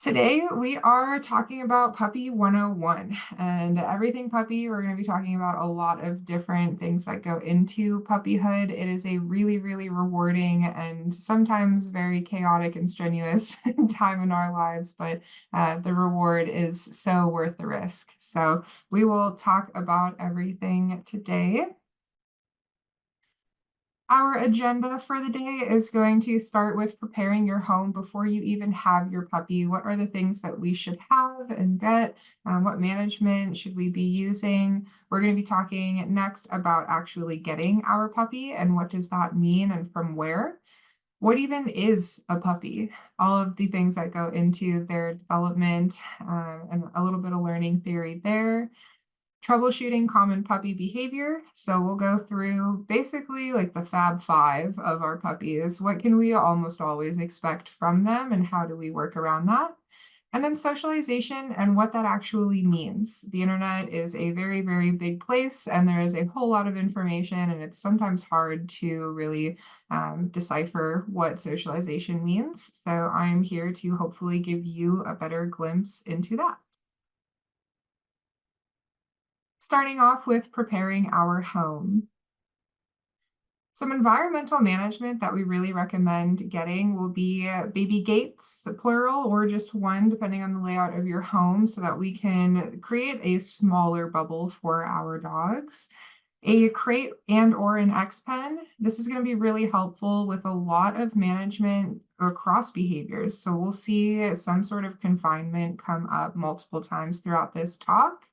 Today we are talking about Puppy 101 and everything puppy. We're going to be talking about a lot of different things that go into puppyhood. It is a really, really rewarding and sometimes very chaotic and strenuous time in our lives, but the reward is so worth the risk. So we will talk about everything today. Our agenda for the day is going to start with preparing your home before you even have your puppy. What are the things that we should have and get? What management should we be using? We're going to be talking next about actually getting our puppy and what does that mean and from where? What even is a puppy? All of the things that go into their development and a little bit of learning theory there. Troubleshooting common puppy behavior. So we'll go through basically like the Fab Five of our puppies. What can we almost always expect from them and how do we work around that? And then socialization and what that actually means. The internet is a very, very big place and there is a whole lot of information and it's sometimes hard to really decipher what socialization means. So I'm here to hopefully give you a better glimpse into that. Starting off with preparing our home. Some environmental management that we really recommend getting will be baby gates, plural, or just one, depending on the layout of your home, so that we can create a smaller bubble for our dogs. A crate and or an X pen. This is going to be really helpful with a lot of management across behaviors. So we'll see some sort of confinement come up multiple times throughout this talk.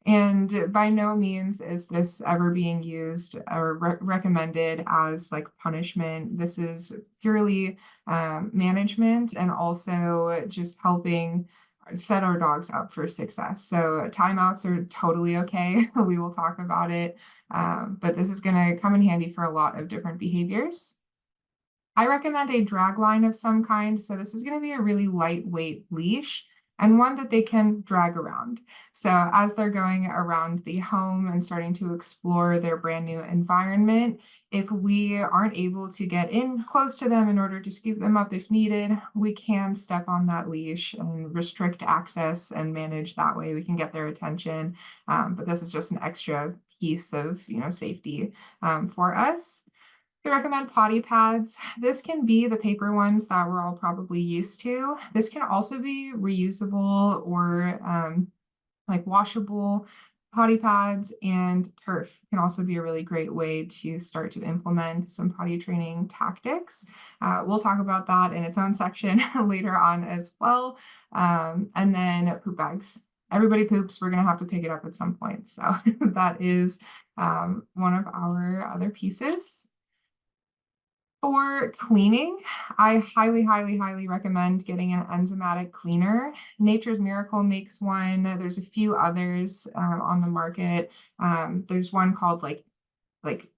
And by no means is this ever being used or recommended as like punishment. This is purely management and also just helping set our dogs up for success. So timeouts are totally okay. We will talk about it, but this is going to come in handy for a lot of different behaviors. I recommend a drag line of some kind. So this is going to be a really lightweight leash and one that they can drag around. So as they're going around the home and starting to explore their brand new environment, if we aren't able to get in close to them in order to scoop them up if needed, we can step on that leash and restrict access and manage that way. We can get their attention. But this is just an extra piece of safety for us. I recommend potty pads. This can be the paper ones that we're all probably used to. This can also be reusable or like washable potty pads, and turf can also be a really great way to start to implement some potty training tactics. We'll talk about that in its own section later on as well. And then poop bags. Everybody poops. We're going to have to pick it up at some point. So that is one of our other pieces. For cleaning, I highly, highly, highly recommend getting an enzymatic cleaner. Nature's Miracle makes one. There's a few others on the market. There's one called like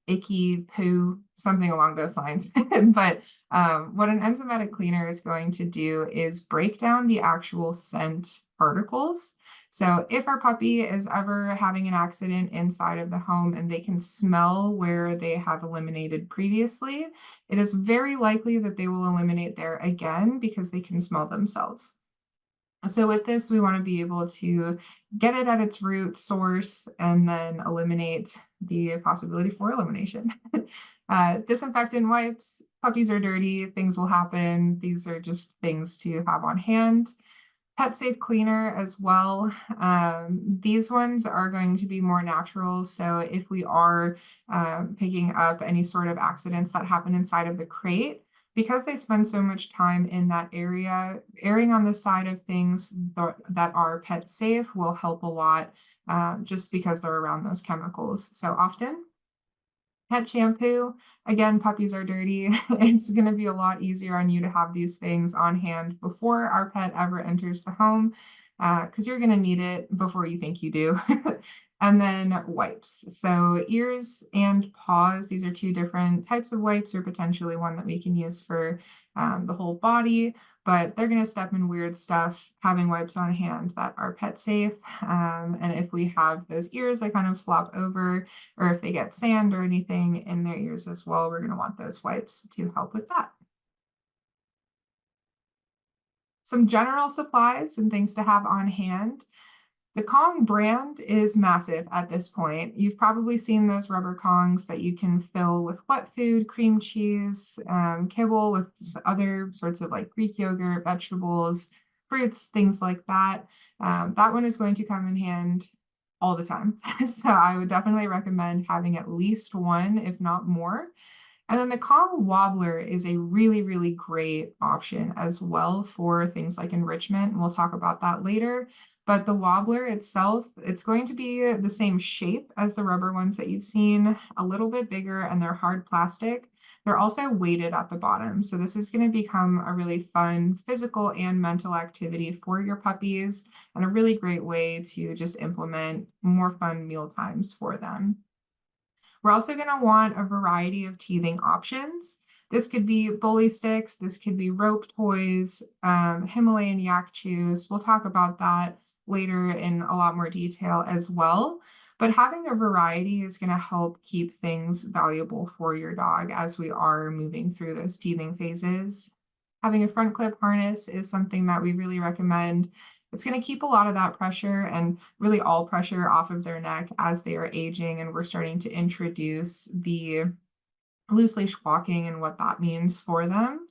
icky poo, something along those lines. But what an enzymatic cleaner is going to do is break down the actual scent particles. So if our puppy is ever having an accident inside of the home and they can smell where they have eliminated previously, it is very likely that they will eliminate there again because they can smell themselves. So with this, we want to be able to get it at its root source and then eliminate the possibility for elimination. Disinfectant wipes, puppies are dirty, things will happen. These are just things to have on hand. Pet safe cleaner as well. These ones are going to be more natural. So if we are picking up any sort of accidents that happen inside of the crate, because they spend so much time in that area, erring on the side of things that are pet safe will help a lot just because they're around those chemicals so often. Pet shampoo, again, puppies are dirty. It's going to be a lot easier on you to have these things on hand before our pet ever enters the home because you're going to need it before you think you do. And then wipes. So ears and paws, these are two different types of wipes or potentially one that we can use for the whole body, but they're going to step in weird stuff, having wipes on hand that are pet safe. And if we have those ears that kind of flop over, or if they get sand or anything in their ears as well, we're going to want those wipes to help with that. Some general supplies and things to have on hand. The Kong brand is massive at this point. You've probably seen those rubber Kongs that you can fill with wet food, cream cheese, kibble with other sorts of like Greek yogurt, vegetables, fruits, things like that. That one is going to come in hand all the time. So I would definitely recommend having at least one, if not more. And then the Kong Wobbler is a really, really great option as well for things like enrichment. And we'll talk about that later. But the Wobbler itself, it's going to be the same shape as the rubber ones that you've seen, a little bit bigger, and they're hard plastic. They're also weighted at the bottom. So this is going to become a really fun physical and mental activity for your puppies and a really great way to just implement more fun meal times for them. We're also going to want a variety of teething options. This could be bully sticks, this could be rope toys, Himalayan yak chews. We'll talk about that later in a lot more detail as well. But having a variety is going to help keep things valuable for your dog as we are moving through those teething phases. Having a front clip harness is something that we really recommend. It's going to keep a lot of that pressure and really all pressure off of their neck as they are aging, and we're starting to introduce the loose leash walking and what that means for them.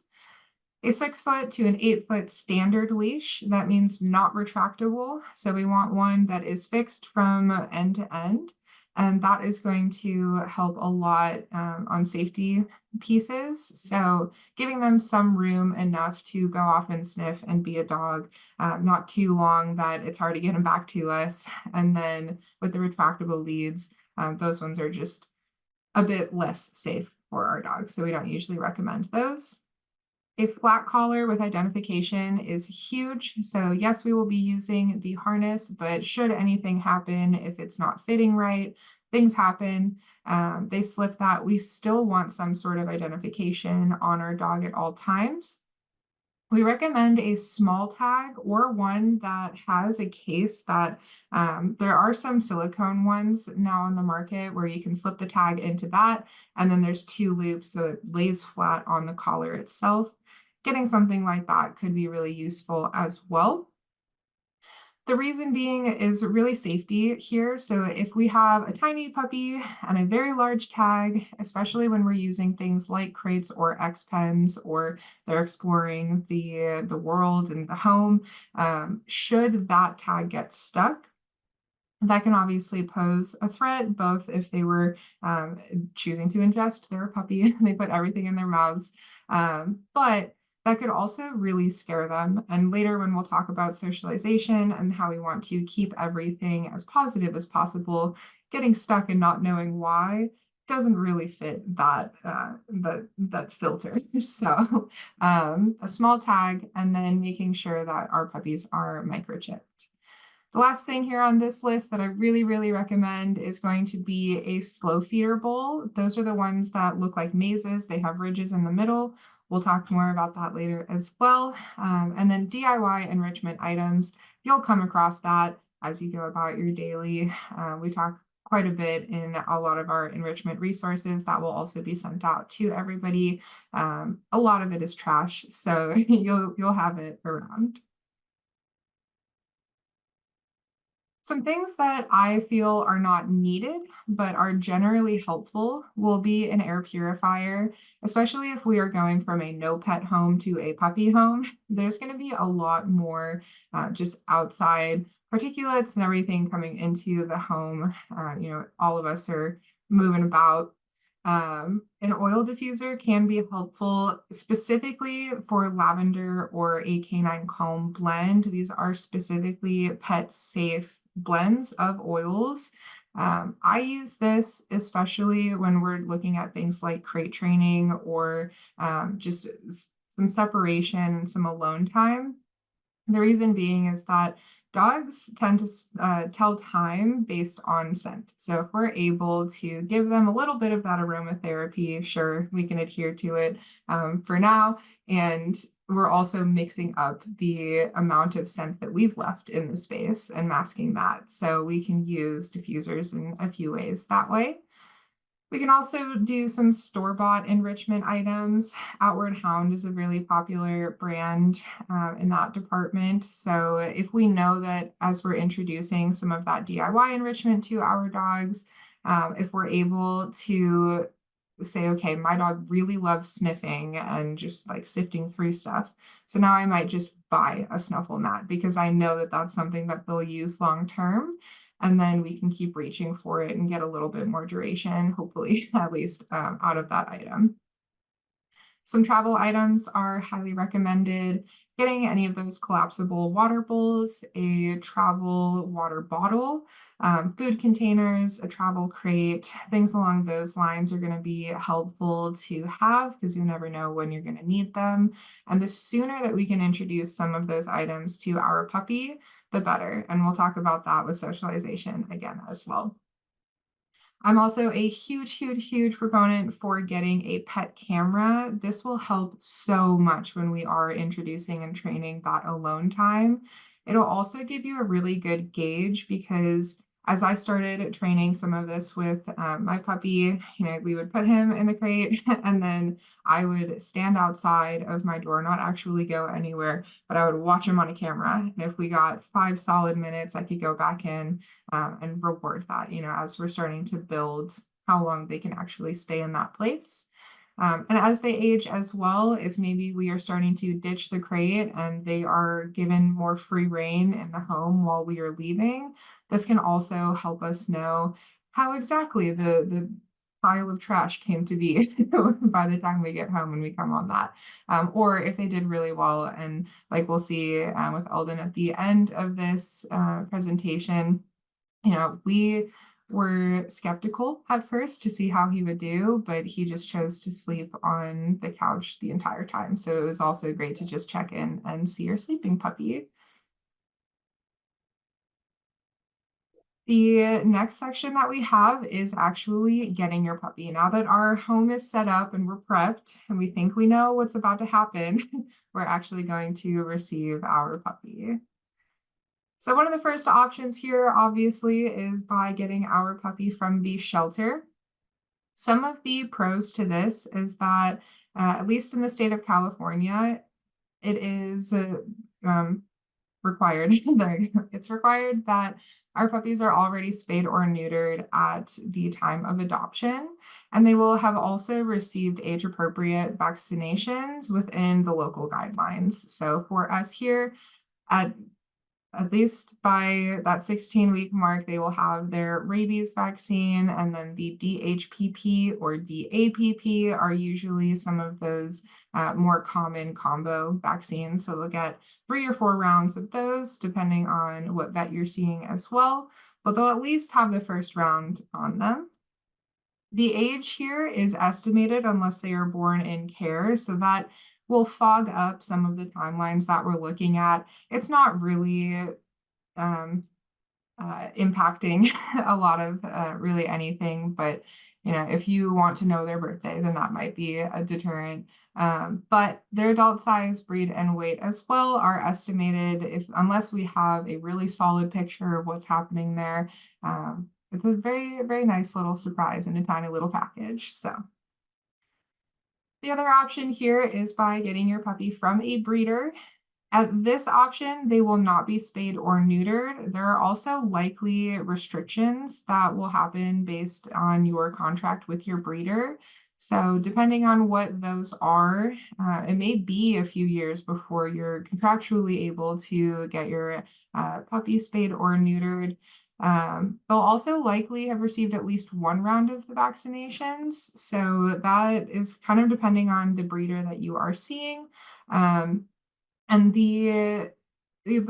A 6-foot to an 8-foot standard leash, that means not retractable. So we want one that is fixed from end to end. And that is going to help a lot on safety pieces. So giving them some room enough to go off and sniff and be a dog, not too long that it's hard to get them back to us. And then with the retractable leads, those ones are just a bit less safe for our dogs. So we don't usually recommend those. A flat collar with identification is huge. So yes, we will be using the harness, but should anything happen, if it's not fitting right, things happen, they slip that, we still want some sort of identification on our dog at all times. We recommend a small tag or one that has a case that there are some silicone ones now on the market where you can slip the tag into that, and then there's 2 loops so it lays flat on the collar itself. Getting something like that could be really useful as well. The reason being is really safety here. So if we have a tiny puppy and a very large tag, especially when we're using things like crates or X pens, or they're exploring the world and the home, should that tag get stuck, that can obviously pose a threat, both if they were choosing to ingest their puppy and they put everything in their mouths, but that could also really scare them. And later when we'll talk about socialization and how we want to keep everything as positive as possible, getting stuck and not knowing why doesn't really fit that that filter. So a small tag, and then making sure that our puppies are microchipped. The last thing here on this list that I really, really recommend is going to be a slow feeder bowl. Those are the ones that look like mazes. They have ridges in the middle. We'll talk more about that later as well. And then DIY enrichment items. You'll come across that as you go about your daily. We talk quite a bit in a lot of our enrichment resources that will also be sent out to everybody. A lot of it is trash, so you'll have it around. Some things that I feel are not needed, but are generally helpful, will be an air purifier, especially if we are going from a no pet home to a puppy home. There's going to be a lot more just outside particulates and everything coming into the home. All of us are moving about. An oil diffuser can be helpful specifically for lavender or a canine calm blend. These are specifically pet safe blends of oils. I use this especially when we're looking at things like crate training or just some separation and some alone time. The reason being is that dogs tend to tell time based on scent. So if we're able to give them a little bit of that aromatherapy, sure, we can adhere to it for now. And we're also mixing up the amount of scent that we've left in the space and masking that. So we can use diffusers in a few ways that way. We can also do some store-bought enrichment items. Outward Hound is a really popular brand in that department. So if we know that as we're introducing some of that DIY enrichment to our dogs, if we're able to say, okay, my dog really loves sniffing and just like sifting through stuff. So now I might just buy a snuffle mat because I know that that's something that they'll use long term. And then we can keep reaching for it and get a little bit more duration, hopefully, at least out of that item. Some travel items are highly recommended. Getting any of those collapsible water bowls, a travel water bottle, food containers, a travel crate, things along those lines are going to be helpful to have because you never know when you're going to need them. And the sooner that we can introduce some of those items to our puppy, the better. And we'll talk about that with socialization again as well. I'm also a huge proponent for getting a pet camera. This will help so much when we are introducing and training that alone time. It'll also give you a really good gauge because as I started training some of this with my puppy, we would put him in the crate and then I would stand outside of my door, not actually go anywhere, but I would watch him on a camera. And if we got 5 solid minutes, I could go back in and reward that, as we're starting to build how long they can actually stay in that place. And as they age as well, if maybe we are starting to ditch the crate and they are given more free rein in the home while we are leaving, this can also help us know how exactly the pile of trash came to be by the time we get home and we come on that. Or if they did really well, and like we'll see with Eldon at the end of this presentation, we were skeptical at first to see how he would do, but he just chose to sleep on the couch the entire time. So it was also great to just check in and see your sleeping puppy. The next section that we have is actually getting your puppy. Now that our home is set up and we're prepped and we think we know what's about to happen, we're actually going to receive our puppy. So one of the first options here, obviously, is by getting our puppy from the shelter. Some of the pros to this is that, at least in the state of California, it is required. It's required that our puppies are already spayed or neutered at the time of adoption, and they will have also received age-appropriate vaccinations within the local guidelines. So for us here, at least by that 16-week mark, they will have their rabies vaccine, and then the DHPP or DAPP are usually some of those more common combo vaccines. So they'll get 3 or 4 rounds of those, depending on what vet you're seeing as well, but they'll at least have the first round on them. The age here is estimated unless they are born in care, so that will fog up some of the timelines that we're looking at. It's not really impacting a lot of really anything, but if you want to know their birthday, then that might be a deterrent. But their adult size, breed, and weight as well are estimated unless we have a really solid picture of what's happening there. It's a very nice little surprise in a tiny little package. So the other option here is by getting your puppy from a breeder. At this option, they will not be spayed or neutered. There are also likely restrictions that will happen based on your contract with your breeder. So depending on what those are, it may be a few years before you're contractually able to get your puppy spayed or neutered. They'll also likely have received at least 1 round of the vaccinations. So that is kind of depending on the breeder that you are seeing. And the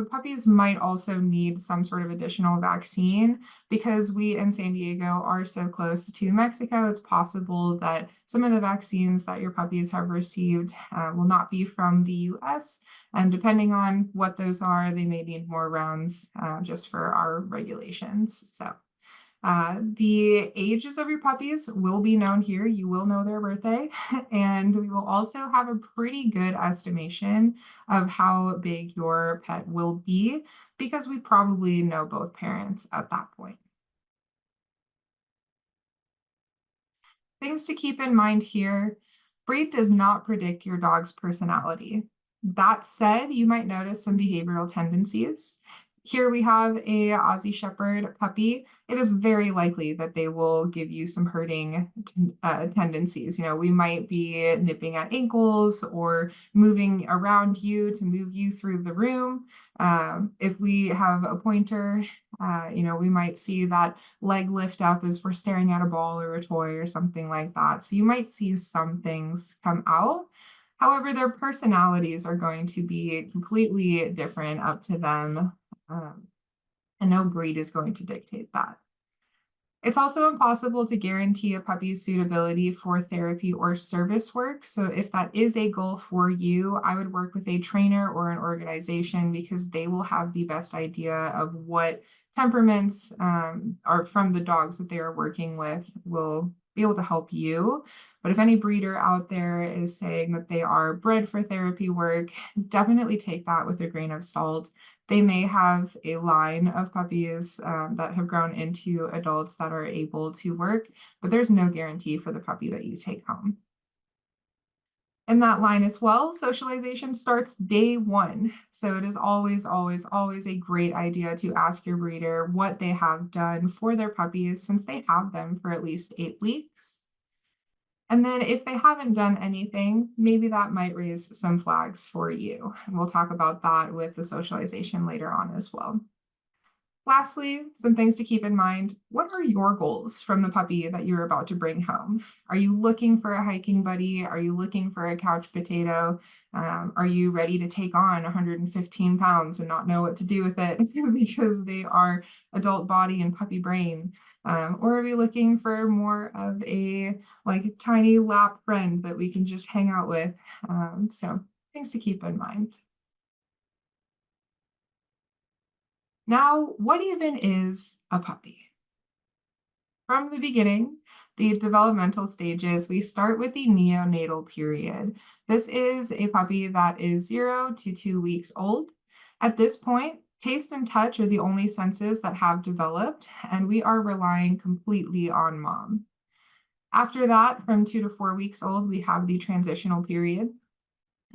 puppies might also need some sort of additional vaccine because we in San Diego are so close to Mexico. It's possible that some of the vaccines that your puppies have received will not be from the US. And depending on what those are, they may need more rounds just for our regulations. So the ages of your puppies will be known here. You will know their birthday, and we will also have a pretty good estimation of how big your pet will be because we probably know both parents at that point. Things to keep in mind here: breed does not predict your dog's personality. That said, you might notice some behavioral tendencies. Here we have a Aussie Shepherd puppy. It is very likely that they will give you some herding tendencies. We might be nipping at ankles or moving around you to move you through the room. If we have a pointer, we might see that leg lift up as we're staring at a ball or a toy or something like that. So you might see some things come out. However, their personalities are going to be completely different up to them, and no breed is going to dictate that. It's also impossible to guarantee a puppy's suitability for therapy or service work. So if that is a goal for you, I would work with a trainer or an organization because they will have the best idea of what temperaments are from the dogs that they are working with, will be able to help you. But if any breeder out there is saying that they are bred for therapy work, definitely take that with a grain of salt. They may have a line of puppies that have grown into adults that are able to work, but there's no guarantee for the puppy that you take home. In that line as well, socialization starts day one. So it is always, always, always a great idea to ask your breeder what they have done for their puppies since they have them for at least 8 weeks. And then if they haven't done anything, maybe that might raise some flags for you. And we'll talk about that with the socialization later on as well. Lastly, some things to keep in mind. What are your goals from the puppy that you're about to bring home? Are you looking for a hiking buddy? Are you looking for a couch potato? Are you ready to take on 115 pounds and not know what to do with it because they are adult body and puppy brain? Or are we looking for more of a tiny lap friend that we can just hang out with? So things to keep in mind. Now, what even is a puppy? From the beginning, the developmental stages, we start with the neonatal period. This is a puppy that is 0 to 2 weeks old. At this point, taste and touch are the only senses that have developed, and we are relying completely on mom. After that, from 2 to 4 weeks old, we have the transitional period.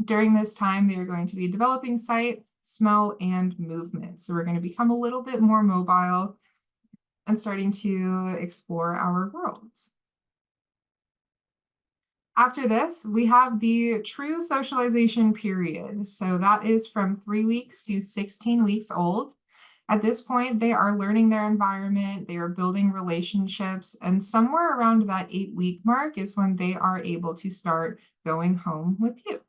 During this time, they are going to be developing sight, smell, and movement. So we're going to become a little bit more mobile and starting to explore our world. After this, we have the true socialization period. So that is from 3 weeks to 16 weeks old. At this point, they are learning their environment, they are building relationships, and somewhere around that 8-week mark is when they are able to start going home with you.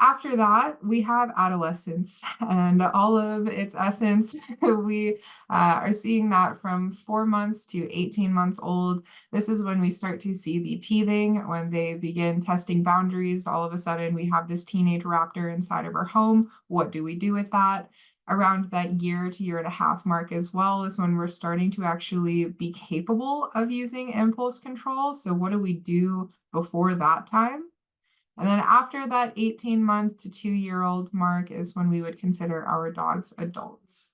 After that, we have adolescence and all of its essence. We are seeing that from 4 months to 18 months old. This is when we start to see the teething, when they begin testing boundaries. All of a sudden, we have this teenage raptor inside of our home. What do we do with that? Around that year to year and a half mark as well is when we're starting to actually be capable of using impulse control. So what do we do before that time? And then after that 18-month to 2-year-old mark is when we would consider our dogs adults.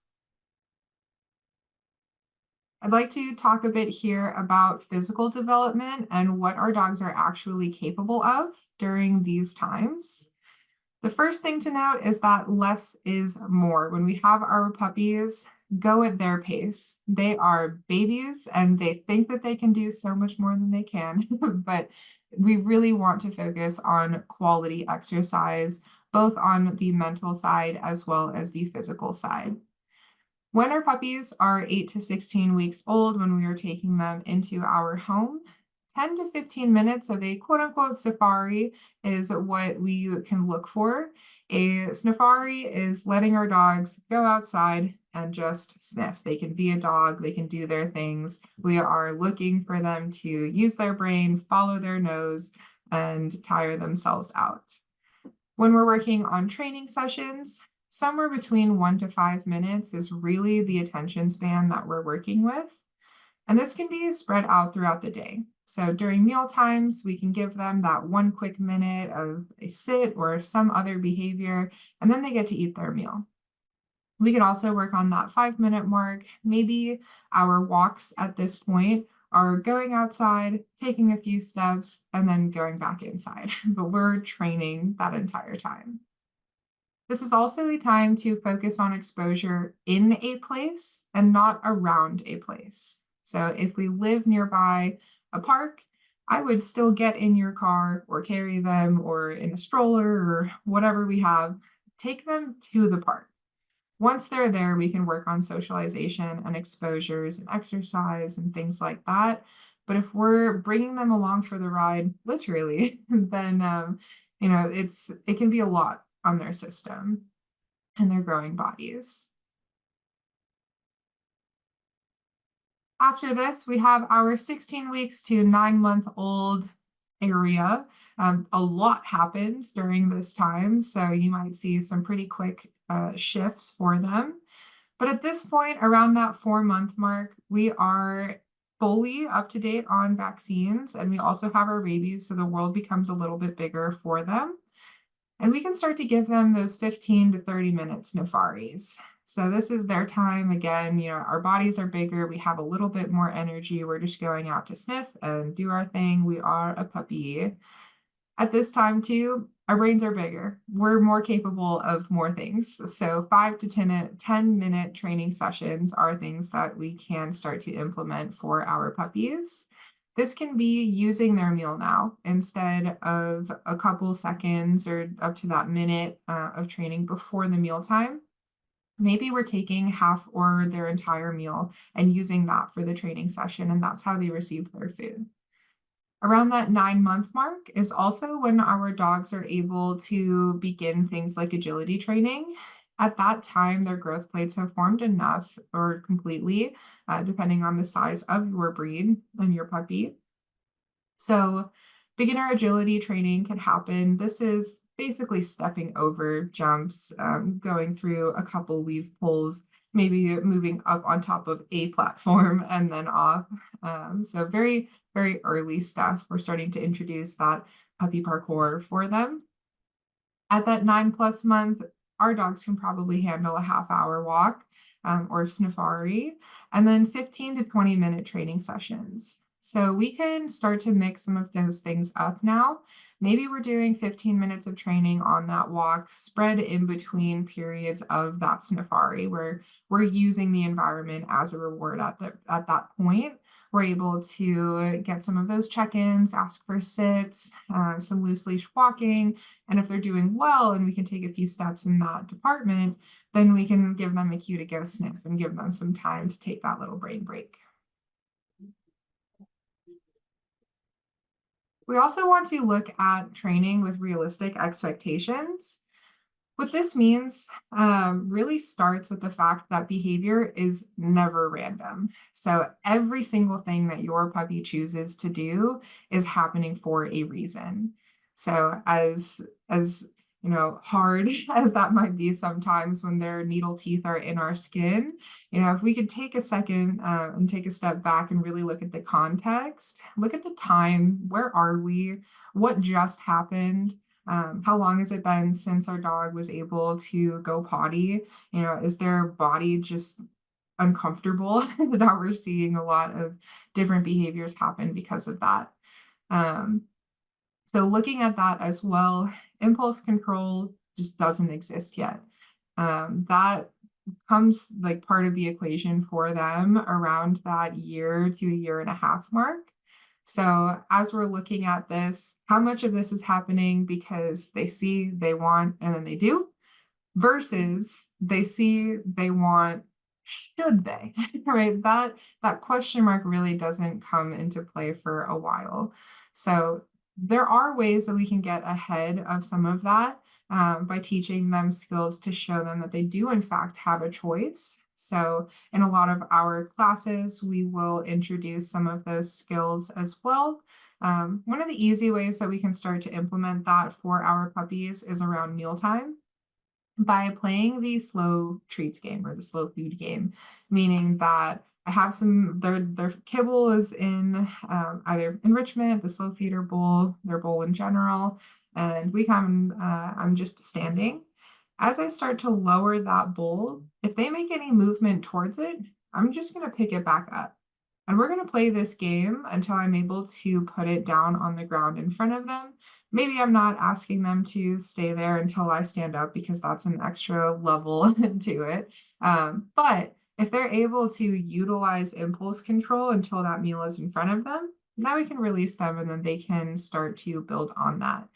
I'd like to talk a bit here about physical development and what our dogs are actually capable of during these times. The first thing to note is that less is more. When we have our puppies, go at their pace. They are babies and they think that they can do so much more than they can, but we really want to focus on quality exercise, both on the mental side as well as the physical side. When our puppies are 8 to 16 weeks old, when we are taking them into our home, 10 to 15 minutes of a quote unquote safari is what we can look for. A safari is letting our dogs go outside and just sniff. They can be a dog, they can do their things. We are looking for them to use their brain, follow their nose, and tire themselves out. When we're working on training sessions, somewhere between 1 to 5 minutes is really the attention span that we're working with. And this can be spread out throughout the day. So during meal times, we can give them that 1 quick minute of a sit or some other behavior, and then they get to eat their meal. We could also work on that 5-minute mark. Maybe our walks at this point are going outside, taking a few steps, and then going back inside. But we're training that entire time. This is also a time to focus on exposure in a place and not around a place. So if we live nearby a park, I would still get in your car or carry them or in a stroller or whatever we have, take them to the park. Once they're there, we can work on socialization and exposures and exercise and things like that. But if we're bringing them along for the ride, literally, then it can be a lot on their system and their growing bodies. After this, we have our 16 weeks to 9-month-old area. A lot happens during this time, so you might see some pretty quick shifts for them. But at this point, around that 4-month mark, we are fully up to date on vaccines, and we also have our rabies, so the world becomes a little bit bigger for them. And we can start to give them those 15 to 30 minutes Nefaris. So this is their time. Again, our bodies are bigger. We have a little bit more energy. We're just going out to sniff and do our thing. We are a puppy. At this time too, our brains are bigger. We're more capable of more things. So 5 to 10-minute training sessions are things that we can start to implement for our puppies. This can be using their meal now instead of a couple seconds or up to that minute of training before the meal time. Maybe we're taking half or their entire meal and using that for the training session, and that's how they receive their food. Around that 9-month mark is also when our dogs are able to begin things like agility training. At that time, their growth plates have formed enough or completely, depending on the size of your breed and your puppy. So beginner agility training can happen. This is basically stepping over jumps, going through a couple weave pulls, maybe moving up on top of a platform and then off. So very, very early stuff. We're starting to introduce that puppy parkour for them. At that 9+ month, our dogs can probably handle a half-hour walk or safari, and then 15 to 20-minute training sessions. So we can start to mix some of those things up now. Maybe we're doing 15 minutes of training on that walk, spread in between periods of that safari, where we're using the environment as a reward at that point. We're able to get some of those check-ins, ask for sits, some loose leash walking, and if they're doing well and we can take a few steps in that department, then we can give them a cue to go sniff and give them some time to take that little brain break. We also want to look at training with realistic expectations. What this means really starts with the fact that behavior is never random. So every single thing that your puppy chooses to do is happening for a reason. So as hard as that might be sometimes when their needle teeth are in our skin, if we could take a second and take a step back and really look at the context, look at the time, where are we, what just happened? How long has it been since our dog was able to go potty? Is their body just uncomfortable? Now we're seeing a lot of different behaviors happen because of that. So looking at that as well, impulse control just doesn't exist yet. That comes like part of the equation for them around that year to a year and a half mark. So as we're looking at this, how much of this is happening because they see, they want, and then they do, versus they see, they want, should they, right? That question mark really doesn't come into play for a while. So there are ways that we can get ahead of some of that by teaching them skills to show them that they do in fact have a choice. So in a lot of our classes, we will introduce some of those skills as well. One of the easy ways that we can start to implement that for our puppies is around mealtime by playing the slow treats game or the slow food game, meaning that I have their kibble is in either enrichment, the slow feeder bowl, their bowl in general, and I'm just standing. As I start to lower that bowl, if they make any movement towards it, I'm just going to pick it back up. And we're going to play this game until I'm able to put it down on the ground in front of them. Maybe I'm not asking them to stay there until I stand up because that's an extra level to it. But if they're able to utilize impulse control until that meal is in front of them, now we can release them and then they can start to build on that.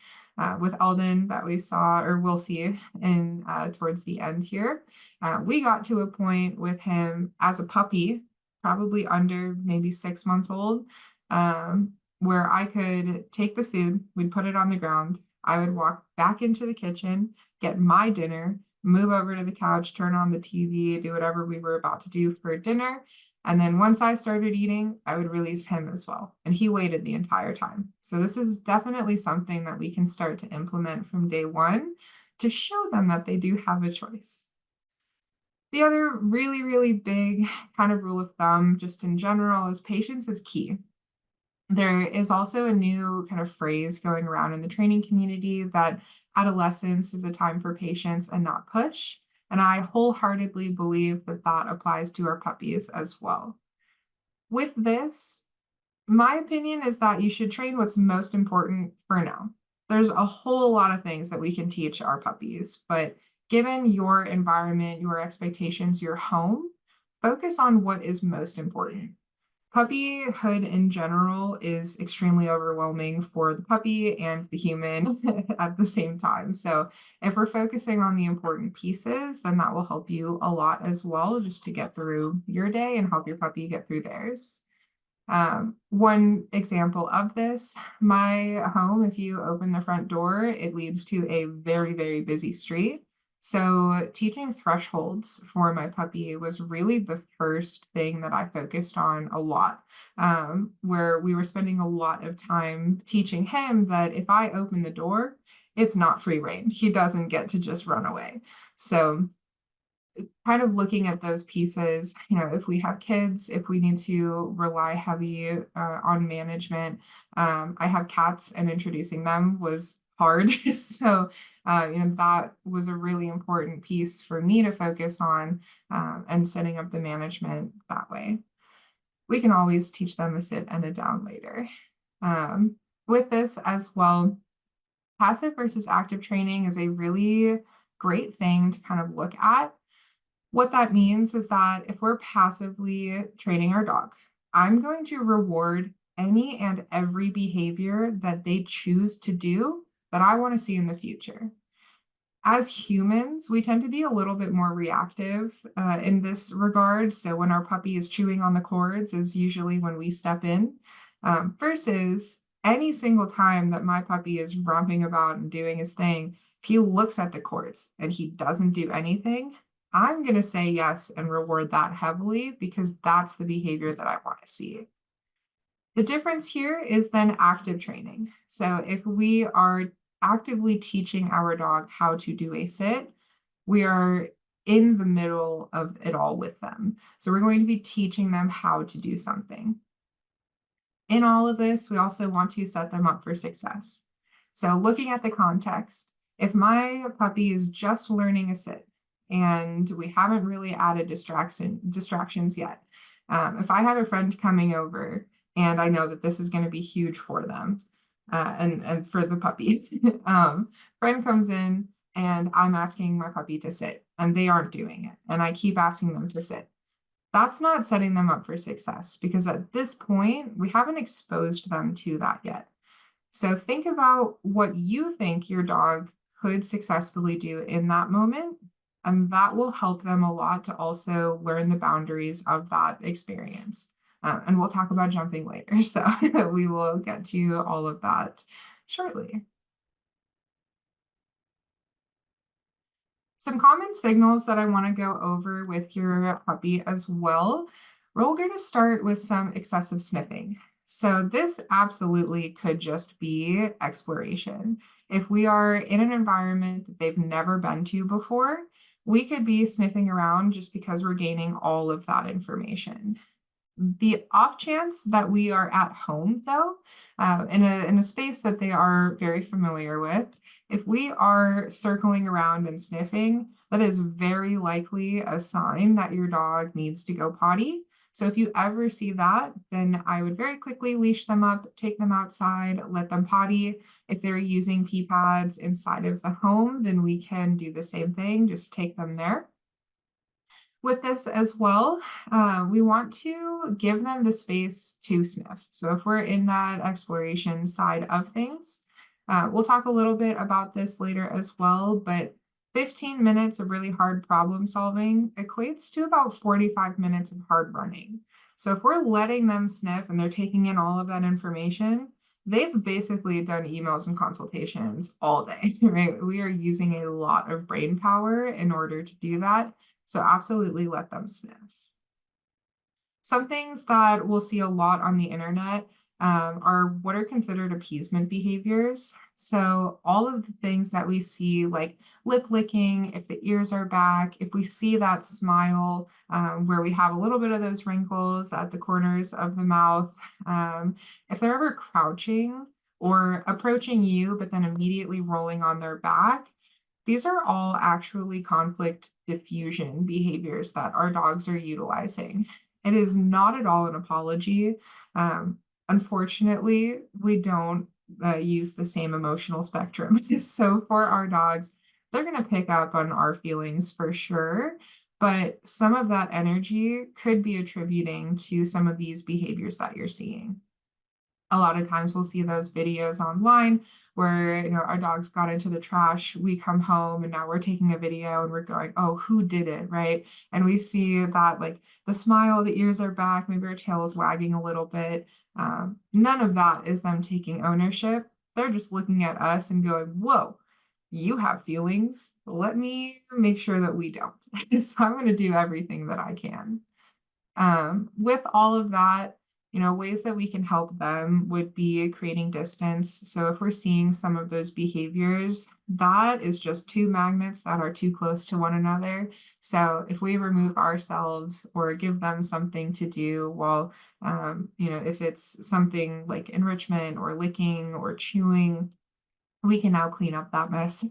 With Eldon that we saw or we'll see in towards the end here, we got to a point with him as a puppy, probably under maybe 6 months old, where I could take the food, we'd put it on the ground, I would walk back into the kitchen, get my dinner, move over to the couch, turn on the TV, do whatever we were about to do for dinner. And then once I started eating, I would release him as well. And he waited the entire time. So this is definitely something that we can start to implement from day one to show them that they do have a choice. The other really, really big kind of rule of thumb, just in general, is patience is key. There is also a new kind of phrase going around in the training community that adolescence is a time for patience and not push. And I wholeheartedly believe that that applies to our puppies as well. With this, my opinion is that you should train what's most important for now. There's a whole lot of things that we can teach our puppies, but given your environment, your expectations, your home, focus on what is most important. Puppyhood in general is extremely overwhelming for the puppy and the human at the same time. So if we're focusing on the important pieces, then that will help you a lot as well, just to get through your day and help your puppy get through theirs. One example of this, my home, if you open the front door, it leads to a very, very busy street. So teaching thresholds for my puppy was really the first thing that I focused on a lot, where we were spending a lot of time teaching him that if I open the door, it's not free rein. He doesn't get to just run away. So kind of looking at those pieces, if we have kids, if we need to rely heavy on management. I have cats and introducing them was hard. So, that was a really important piece for me to focus on and setting up the management that way. We can always teach them a sit and a down later. With this as well, passive versus active training is a really great thing to kind of look at. What that means is that if we're passively training our dog, I'm going to reward any and every behavior that they choose to do that I want to see in the future. As humans, we tend to be a little bit more reactive in this regard. So when our puppy is chewing on the cords is usually when we step in, versus any single time that my puppy is romping about and doing his thing, if he looks at the cords and he doesn't do anything, I'm going to say yes and reward that heavily because that's the behavior that I want to see. The difference here is then active training. So if we are actively teaching our dog how to do a sit, we are in the middle of it all with them. So we're going to be teaching them how to do something. In all of this, we also want to set them up for success. So looking at the context, if my puppy is just learning a sit and we haven't really added distractions yet, if I have a friend coming over and I know that this is going to be huge for them and for the puppy, friend comes in and I'm asking my puppy to sit and they aren't doing it. And I keep asking them to sit. That's not setting them up for success because at this point, we haven't exposed them to that yet. So think about what you think your dog could successfully do in that moment, and that will help them a lot to also learn the boundaries of that experience. And we'll talk about jumping later, so we will get to all of that shortly. Some common signals that I want to go over with your puppy as well. We're going to start with some excessive sniffing. So this absolutely could just be exploration. If we are in an environment that they've never been to before, we could be sniffing around just because we're gaining all of that information. The off chance that we are at home, though, in a space that they are very familiar with, if we are circling around and sniffing, that is very likely a sign that your dog needs to go potty. So if you ever see that, then I would very quickly leash them up, take them outside, let them potty. If they're using pee pads inside of the home, then we can do the same thing, just take them there. With this as well, we want to give them the space to sniff. So if we're in that exploration side of things, we'll talk a little bit about this later as well, but 15 minutes of really hard problem solving equates to about 45 minutes of hard running. So if we're letting them sniff and they're taking in all of that information, they've basically done emails and consultations all day, right? We are using a lot of brain power in order to do that. So absolutely let them sniff. Some things that we'll see a lot on the internet are what are considered appeasement behaviors. So all of the things that we see, like lip licking, if the ears are back, if we see that smile where we have a little bit of those wrinkles at the corners of the mouth, if they're ever crouching or approaching you, but then immediately rolling on their back, these are all actually conflict diffusion behaviors that our dogs are utilizing. It is not at all an apology. Unfortunately, we don't use the same emotional spectrum. So for our dogs, they're going to pick up on our feelings for sure. But some of that energy could be attributing to some of these behaviors that you're seeing. A lot of times we'll see those videos online where, our dogs got into the trash, we come home and now we're taking a video and we're going, oh, who did it, right? And we see that like the smile, the ears are back, maybe our tail is wagging a little bit. None of that is them taking ownership. They're just looking at us and going, whoa, you have feelings. Let me make sure that we don't. So I'm going to do everything that I can. With all of that, ways that we can help them would be creating distance. So if we're seeing some of those behaviors, that is just two magnets that are too close to one another. So if we remove ourselves or give them something to do, well, if it's something like enrichment or licking or chewing, we can now clean up that mess.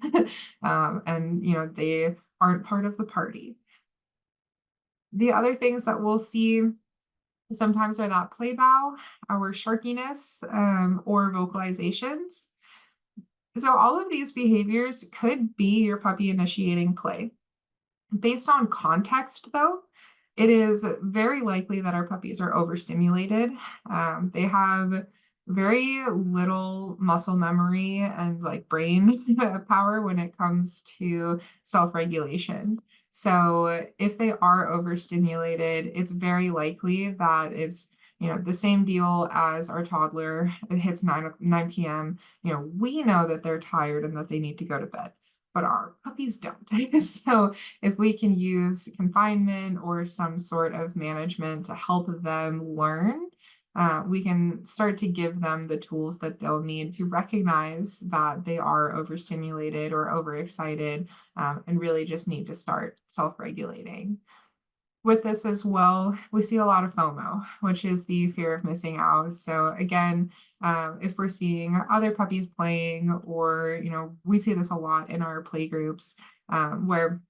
And, they aren't part of the party. The other things that we'll see sometimes are that play bow, our sharkiness, or vocalizations. So all of these behaviors could be your puppy initiating play. Based on context, though, it is very likely that our puppies are overstimulated. They have very little muscle memory and like brain power when it comes to self-regulation. So if they are overstimulated, it's very likely that it's the same deal as our toddler. It hits 9 p.m. We know that they're tired and that they need to go to bed, but our puppies don't. So if we can use confinement or some sort of management to help them learn, we can start to give them the tools that they'll need to recognize that they are overstimulated or overexcited, and really just need to start self-regulating. With this as well, we see a lot of FOMO, which is the fear of missing out. So again, if we're seeing other puppies playing, or we see this a lot in our play groups, where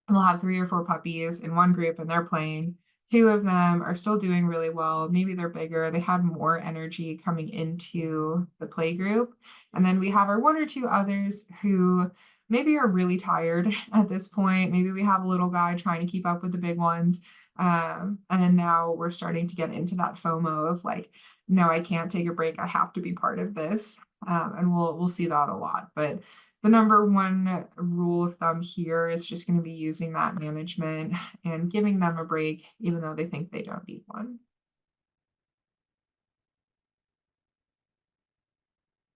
we'll have 3 or 4 puppies in one group and they're playing. 2 of them are still doing really well. Maybe they're bigger. They had more energy coming into the play group. And then we have our 1 or 2 others who maybe are really tired at this point. Maybe we have a little guy trying to keep up with the big ones. And then now we're starting to get into that FOMO of like, no, I can't take a break. I have to be part of this. And we'll see that a lot. But the number one rule of thumb here is just going to be using that management and giving them a break, even though they think they don't need one.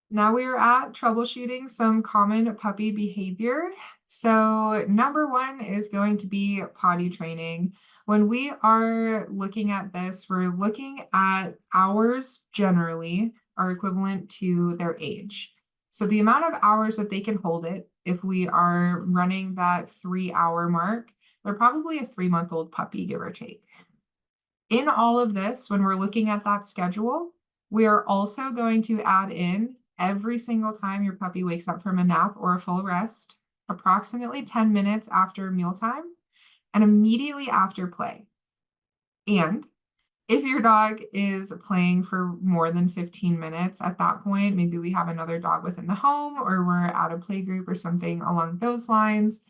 Now we are at troubleshooting some common puppy behavior. So number 1 is going to be potty training. When we are looking at this, we're looking at hours generally are equivalent to their age. So the amount of hours that they can hold it, if we are running that 3-hour mark, they're probably a 3-month-old puppy, give or take. In all of this, when we're looking at that schedule, we are also going to add in every single time your puppy wakes up from a nap or a full rest, approximately 10 minutes after mealtime, and immediately after play. And If your dog is playing for more than 15 minutes at that point, maybe we have another dog within the home or we're at a play group or something along those lines.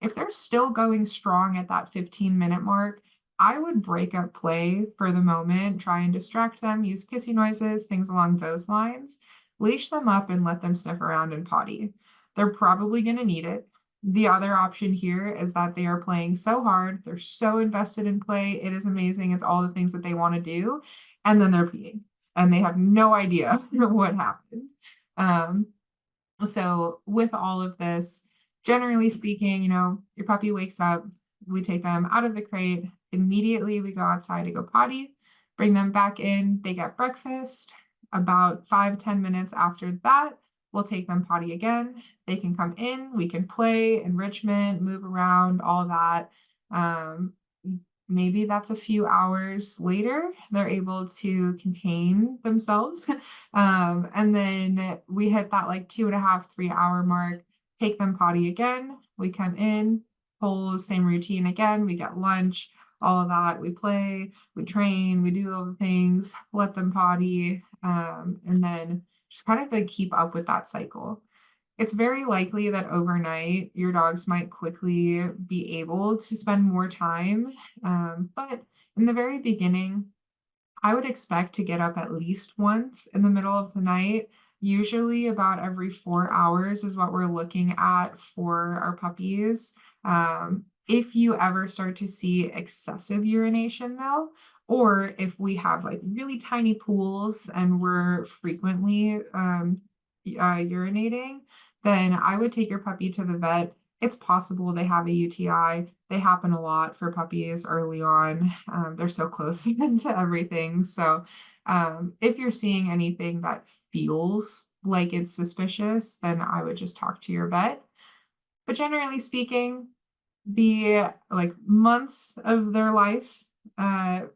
If they're still going strong at that 15-minute mark, I would break up play for the moment, try and distract them, use kissy noises, things along those lines. Leash them up and let them sniff around and potty. They're probably going to need it. The other option here is that they are playing so hard, they're so invested in play, it is amazing, it's all the things that they want to do, and then they're peeing, and they have no idea what happened. Um, so with all of this, generally speaking, your puppy wakes up, we take them out of the crate, immediately we go outside to go potty, bring them back in, they get breakfast. About 5-10 minutes after that, we'll take them potty again. They can come in, we can play, enrichment, move around, all that. Maybe that's a few hours later, they're able to contain themselves. And then we hit that like 2.5, 3 hour mark, take them potty again. We come in, whole same routine again. We get lunch, all of that. We play, we train, we do all the things, let them potty, and then just kind of like keep up with that cycle. It's very likely that overnight your dogs might quickly be able to spend more time, but in the very beginning, I would expect to get up at least once in the middle of the night. Usually about every 4 hours is what we're looking at for our puppies. If you ever start to see excessive urination though, or if we have like really tiny pools and we're frequently urinating, then I would take your puppy to the vet. It's possible they have a UTI. They happen a lot for puppies early on. They're so close to everything. So if you're seeing anything that feels like it's suspicious, then I would just talk to your vet. But generally speaking, the like months of their life will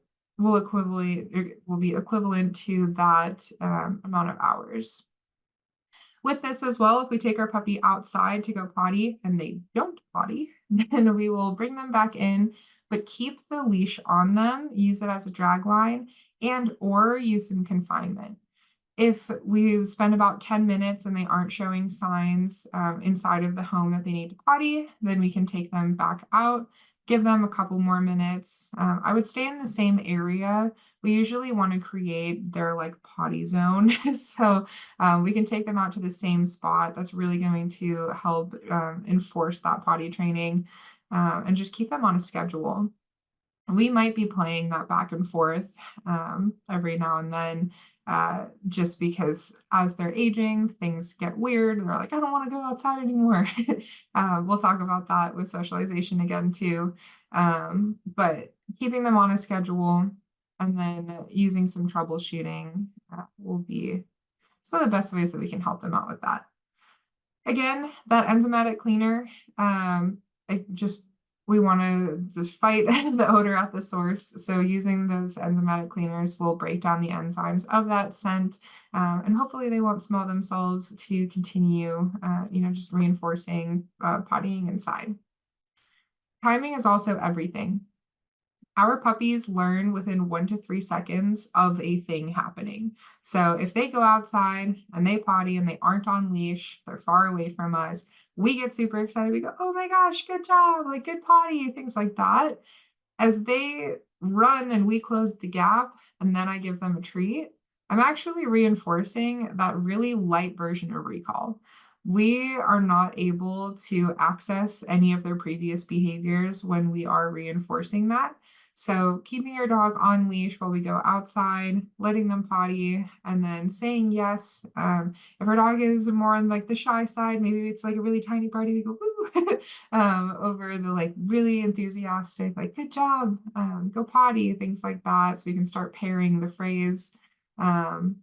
be equivalent to that amount of hours. With this as well, if we take our puppy outside to go potty and they don't potty, then we will bring them back in, but keep the leash on them, use it as a drag line, and or use some confinement. If we spend about 10 minutes and they aren't showing signs inside of the home that they need to potty, then we can take them back out, give them a couple more minutes. I would stay in the same area. We usually want to create their like potty zone. So we can take them out to the same spot. That's really going to help enforce that potty training and just keep them on a schedule. We might be playing that back and forth every now and then, just because as they're aging, things get weird. They're like, I don't want to go outside anymore. We'll talk about that with socialization again too. But keeping them on a schedule and then using some troubleshooting will be one of the best ways that we can help them out with that. Again, that enzymatic cleaner, we want to just fight the odor at the source. So using those enzymatic cleaners will break down the enzymes of that scent, and hopefully they won't smell themselves to continue, just reinforcing pottying inside. Timing is also everything. Our puppies learn within 1 to 3 seconds of a thing happening. So if they go outside and they potty and they aren't on leash, they're far away from us, we get super excited. We go, oh my gosh, good job, like good potty, things like that. As they run and we close the gap and then I give them a treat, I'm actually reinforcing that really light version of recall. We are not able to access any of their previous behaviors when we are reinforcing that. So keeping your dog on leash while we go outside, letting them potty, and then saying yes. If our dog is more on like the shy side, maybe it's like a really tiny party, we go woo over the like really enthusiastic, like good job, go potty, things like that. So we can start pairing the phrase.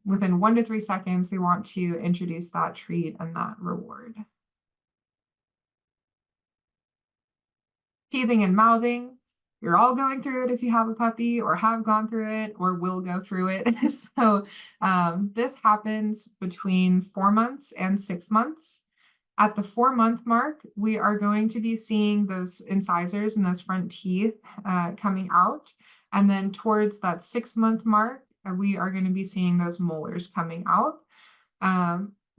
Within 1 to 3 seconds, we want to introduce that treat and that reward. Teething and mouthing. You're all going through it if you have a puppy or have gone through it or will go through it. So this happens between 4 months and 6 months. At the 4-month mark, we are going to be seeing those incisors and those front teeth coming out. And then towards that 6-month mark, we are going to be seeing those molars coming out.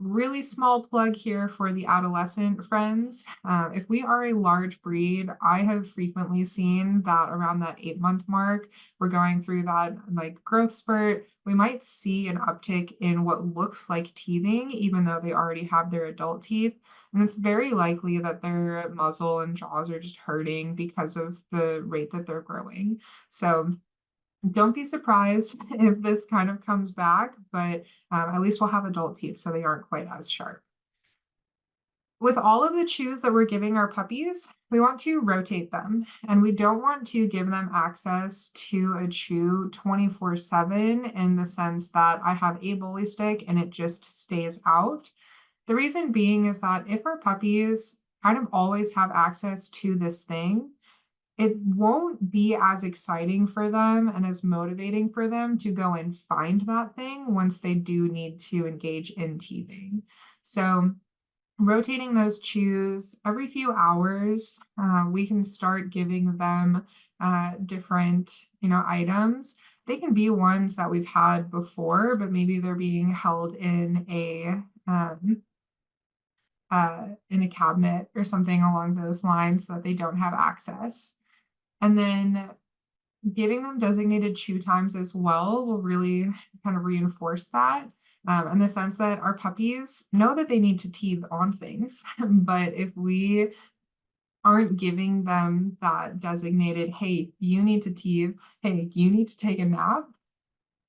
Really small plug here for the adolescent friends. If we are a large breed, I have frequently seen that around that 8-month mark, we're going through that like growth spurt. We might see an uptick in what looks like teething, even though they already have their adult teeth. And it's very likely that their muzzle and jaws are just hurting because of the rate that they're growing. So don't be surprised if this kind of comes back, but at least we'll have adult teeth, so they aren't quite as sharp. With all of the chews that we're giving our puppies, we want to rotate them, and we don't want to give them access to a chew 24/7 in the sense that I have a bully stick and it just stays out. The reason being is that if our puppies kind of always have access to this thing, it won't be as exciting for them and as motivating for them to go and find that thing once they do need to engage in teething. So rotating those chews every few hours, we can start giving them different, items. They can be ones that we've had before, but maybe they're being held in a cabinet or something along those lines so that they don't have access. And then giving them designated chew times as well will really kind of reinforce that, in the sense that our puppies know that they need to teeth on things. But if we aren't giving them that designated, hey, you need to teeth, hey, you need to take a nap,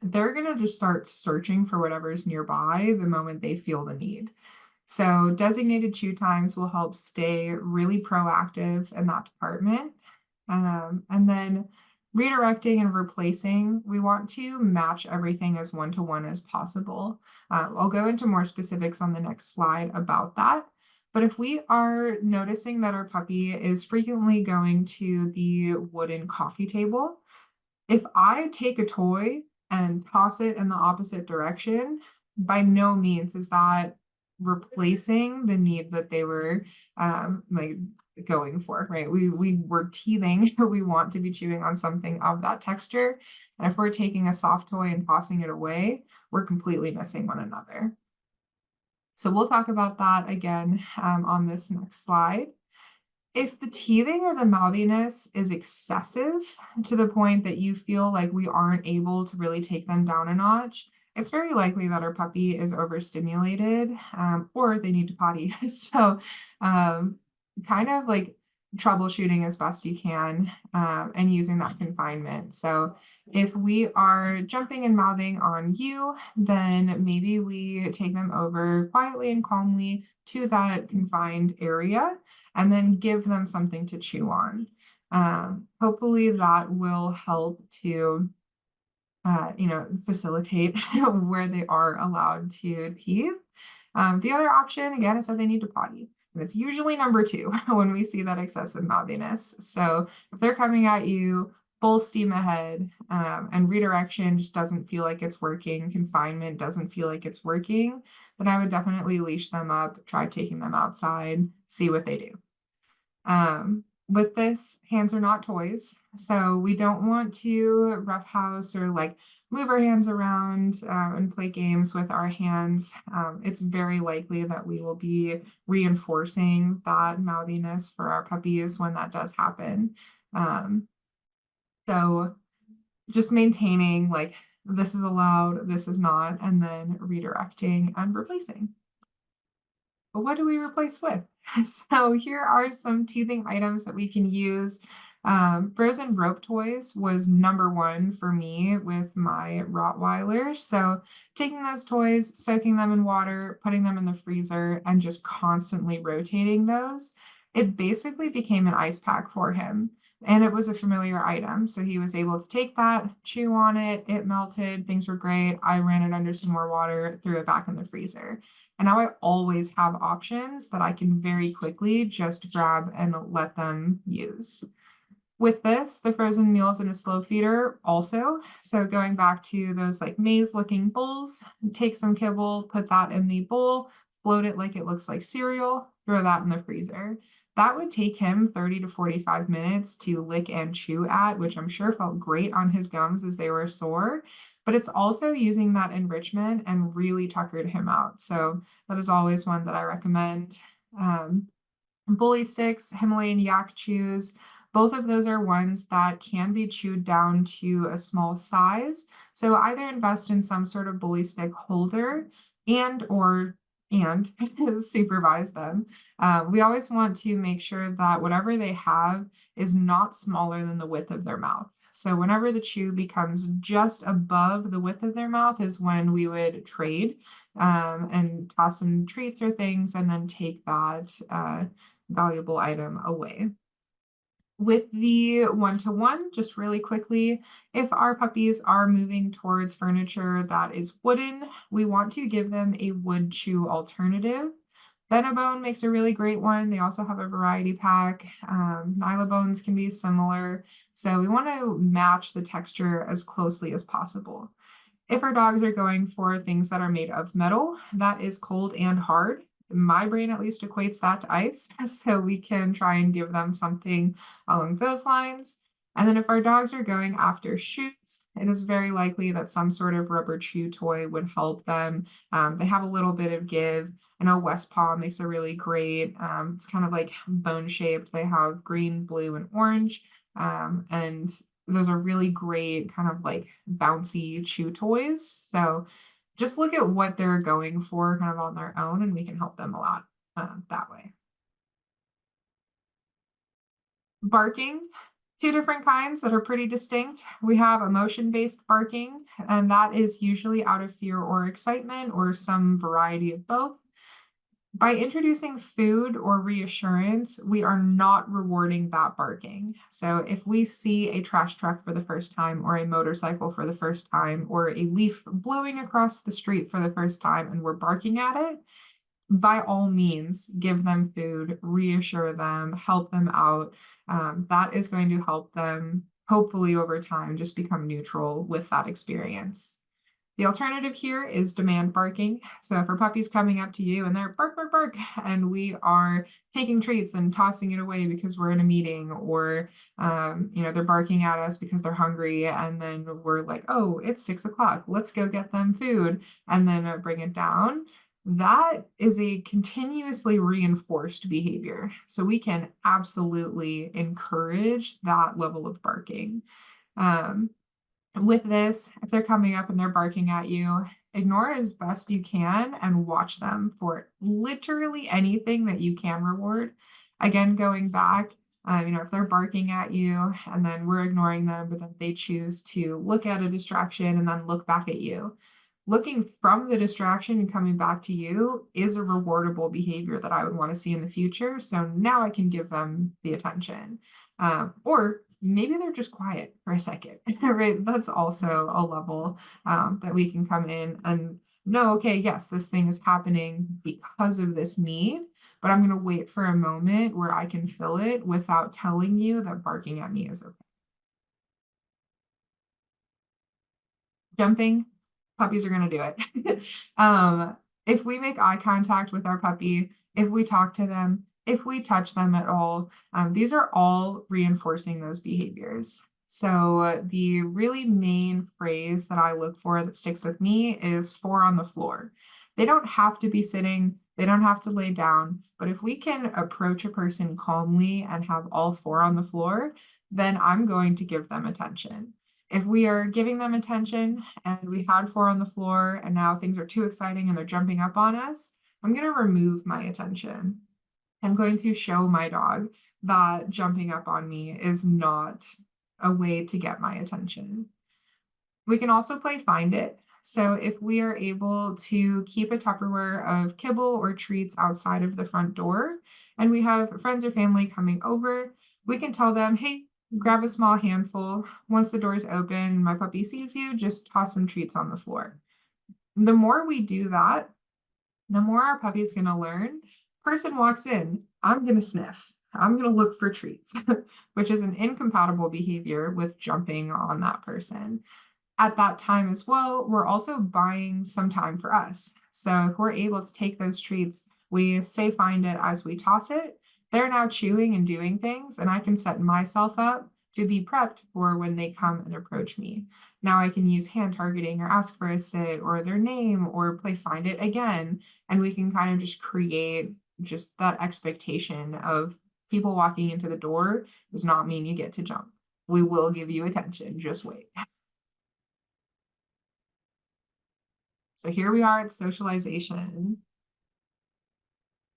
they're going to just start searching for whatever's nearby the moment they feel the need. So designated chew times will help stay really proactive in that department. And then redirecting and replacing, we want to match everything as one-to-one as possible. I'll go into more specifics on the next slide about that. But if we are noticing that our puppy is frequently going to the wooden coffee table, if I take a toy and toss it in the opposite direction, by no means is that replacing the need that they were like going for, right? We were teething, we want to be chewing on something of that texture. And if we're taking a soft toy and tossing it away, we're completely missing one another. So we'll talk about that again on this next slide. If the teething or the mouthiness is excessive to the point that you feel like we aren't able to really take them down a notch, it's very likely that our puppy is overstimulated, or they need to potty. So kind of like troubleshooting as best you can, and using that confinement. So if we are jumping and mouthing on you, then maybe we take them over quietly and calmly to that confined area and then give them something to chew on. Hopefully that will help to facilitate where they are allowed to teeth. The other option, again, is that they need to potty. And it's usually number 2 when we see that excessive mouthiness. So if they're coming at you full steam ahead, and redirection just doesn't feel like it's working, confinement doesn't feel like it's working, then I would definitely leash them up, try taking them outside, see what they do. With this, hands are not toys, so we don't want to roughhouse or like move our hands around and play games with our hands. It's very likely that we will be reinforcing that mouthiness for our puppies when that does happen. So just maintaining like this is allowed, this is not, and then redirecting and replacing. But what do we replace with? So here are some teething items that we can use. Frozen rope toys was number 1 for me with my Rottweilers. So taking those toys, soaking them in water, putting them in the freezer, and just constantly rotating those, it basically became an ice pack for him. And it was a familiar item. So he was able to take that, chew on it, it melted, things were great. I ran it under some more water, threw it back in the freezer. And now I always have options that I can very quickly just grab and let them use. With this, the frozen meals in a slow feeder also. So going back to those like maze looking bowls, take some kibble, put that in the bowl, float it like it looks like cereal, throw that in the freezer. that would take him 30 to 45 minutes to lick and chew at, which I'm sure felt great on his gums as they were sore. But it's also using that enrichment and really tuckered him out. So that is always one that I recommend. Um, Bully sticks, Himalayan yak chews, both of those are ones that can be chewed down to a small size. So either invest in some sort of bully stick holder and supervise them. We always want to make sure that whatever they have is not smaller than the width of their mouth. So whenever the chew becomes just above the width of their mouth is when we would trade and toss some treats or things and then take that valuable item away. With the one-to-one, just really quickly, if our puppies are moving towards furniture that is wooden, we want to give them a wood chew alternative. Benabone makes a really great one. They also have a variety pack. Nylabones can be similar. So we want to match the texture as closely as possible. If our dogs are going for things that are made of metal, that is cold and hard. My brain at least equates that to ice, so we can try and give them something along those lines. And then if our dogs are going after shoes, it is very likely that some sort of rubber chew toy would help them. They have a little bit of give. I know West Paw makes a really great, it's kind of like bone shaped. They have green, blue, and orange. And those are really great kind of like bouncy chew toys. So just look at what they're going for kind of on their own, and we can help them a lot that way. Barking, two different kinds that are pretty distinct. We have emotion-based barking, and that is usually out of fear or excitement or some variety of both. By introducing food or reassurance, we are not rewarding that barking. So if we see a trash truck for the first time, or a motorcycle for the first time, or a leaf blowing across the street for the first time, and we're barking at it, by all means, give them food, reassure them, help them out. That is going to help them, hopefully over time, just become neutral with that experience. The alternative here is demand barking. So if our puppy's coming up to you and they're bark, bark, bark, and we are taking treats and tossing it away because we're in a meeting, or they're barking at us because they're hungry, and then we're like, oh, it's 6 o'clock, let's go get them food, and then bring it down. That is a continuously reinforced behavior. So we can absolutely encourage that level of barking. Um, with this, if they're coming up and they're barking at you, ignore as best you can and watch them for literally anything that you can reward. Again, going back, if they're barking at you and then we're ignoring them, but then they choose to look at a distraction and then look back at you. Looking from the distraction and coming back to you is a rewardable behavior that I would want to see in the future. So now I can give them the attention. Or maybe they're just quiet for a second, right? That's also a level that we can come in and know, okay, yes, this thing is happening because of this need, but I'm going to wait for a moment where I can fill it without telling you that barking at me is okay. Jumping, puppies are going to do it. If we make eye contact with our puppy, if we talk to them, if we touch them at all, these are all reinforcing those behaviors. So the really main phrase that I look for that sticks with me is 4 on the floor. They don't have to be sitting, they don't have to lay down, but if we can approach a person calmly and have all 4 on the floor, then I'm going to give them attention. If we are giving them attention and we had 4 on the floor and now things are too exciting and they're jumping up on us, I'm going to remove my attention. I'm going to show my dog that jumping up on me is not a way to get my attention. We can also play find it. So if we are able to keep a Tupperware of kibble or treats outside of the front door, and we have friends or family coming over, we can tell them, hey, grab a small handful. Once the door is open, my puppy sees you, just toss some treats on the floor. The more we do that, the more our puppy's going to learn. Person walks in, I'm going to sniff. I'm going to look for treats, which is an incompatible behavior with jumping on that person. At that time as well, we're also buying some time for us. So if we're able to take those treats, we say find it as we toss it. they're now chewing and doing things, and I can set myself up to be prepped for when they come and approach me. Now I can use hand targeting or ask for a sit or their name or play find it again. And we can kind of just create just that expectation of people walking into the door does not mean you get to jump. We will give you attention, just wait. So here we are at socialization.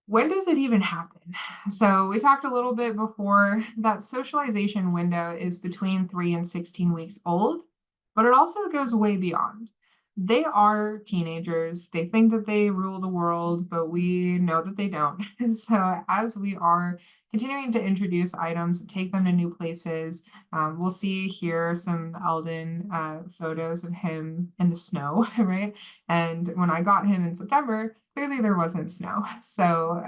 When does it even happen? So we talked a little bit before that socialization window is between 3 and 16 weeks old, but it also goes way beyond. They are teenagers. They think that they rule the world, but we know that they don't. So as we are continuing to introduce items, take them to new places, we'll see here some Eldon photos of him in the snow, right? And when I got him in September, clearly there wasn't snow. So,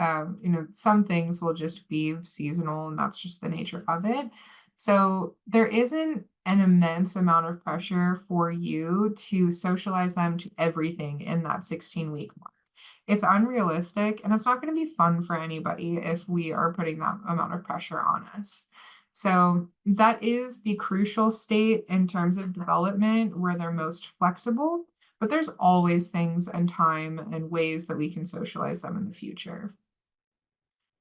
some things will just be seasonal and that's just the nature of it. So there isn't an immense amount of pressure for you to socialize them to everything in that 16-week mark. It's unrealistic and it's not going to be fun for anybody if we are putting that amount of pressure on us. So that is the crucial state in terms of development where they're most flexible, but there's always things and time and ways that we can socialize them in the future.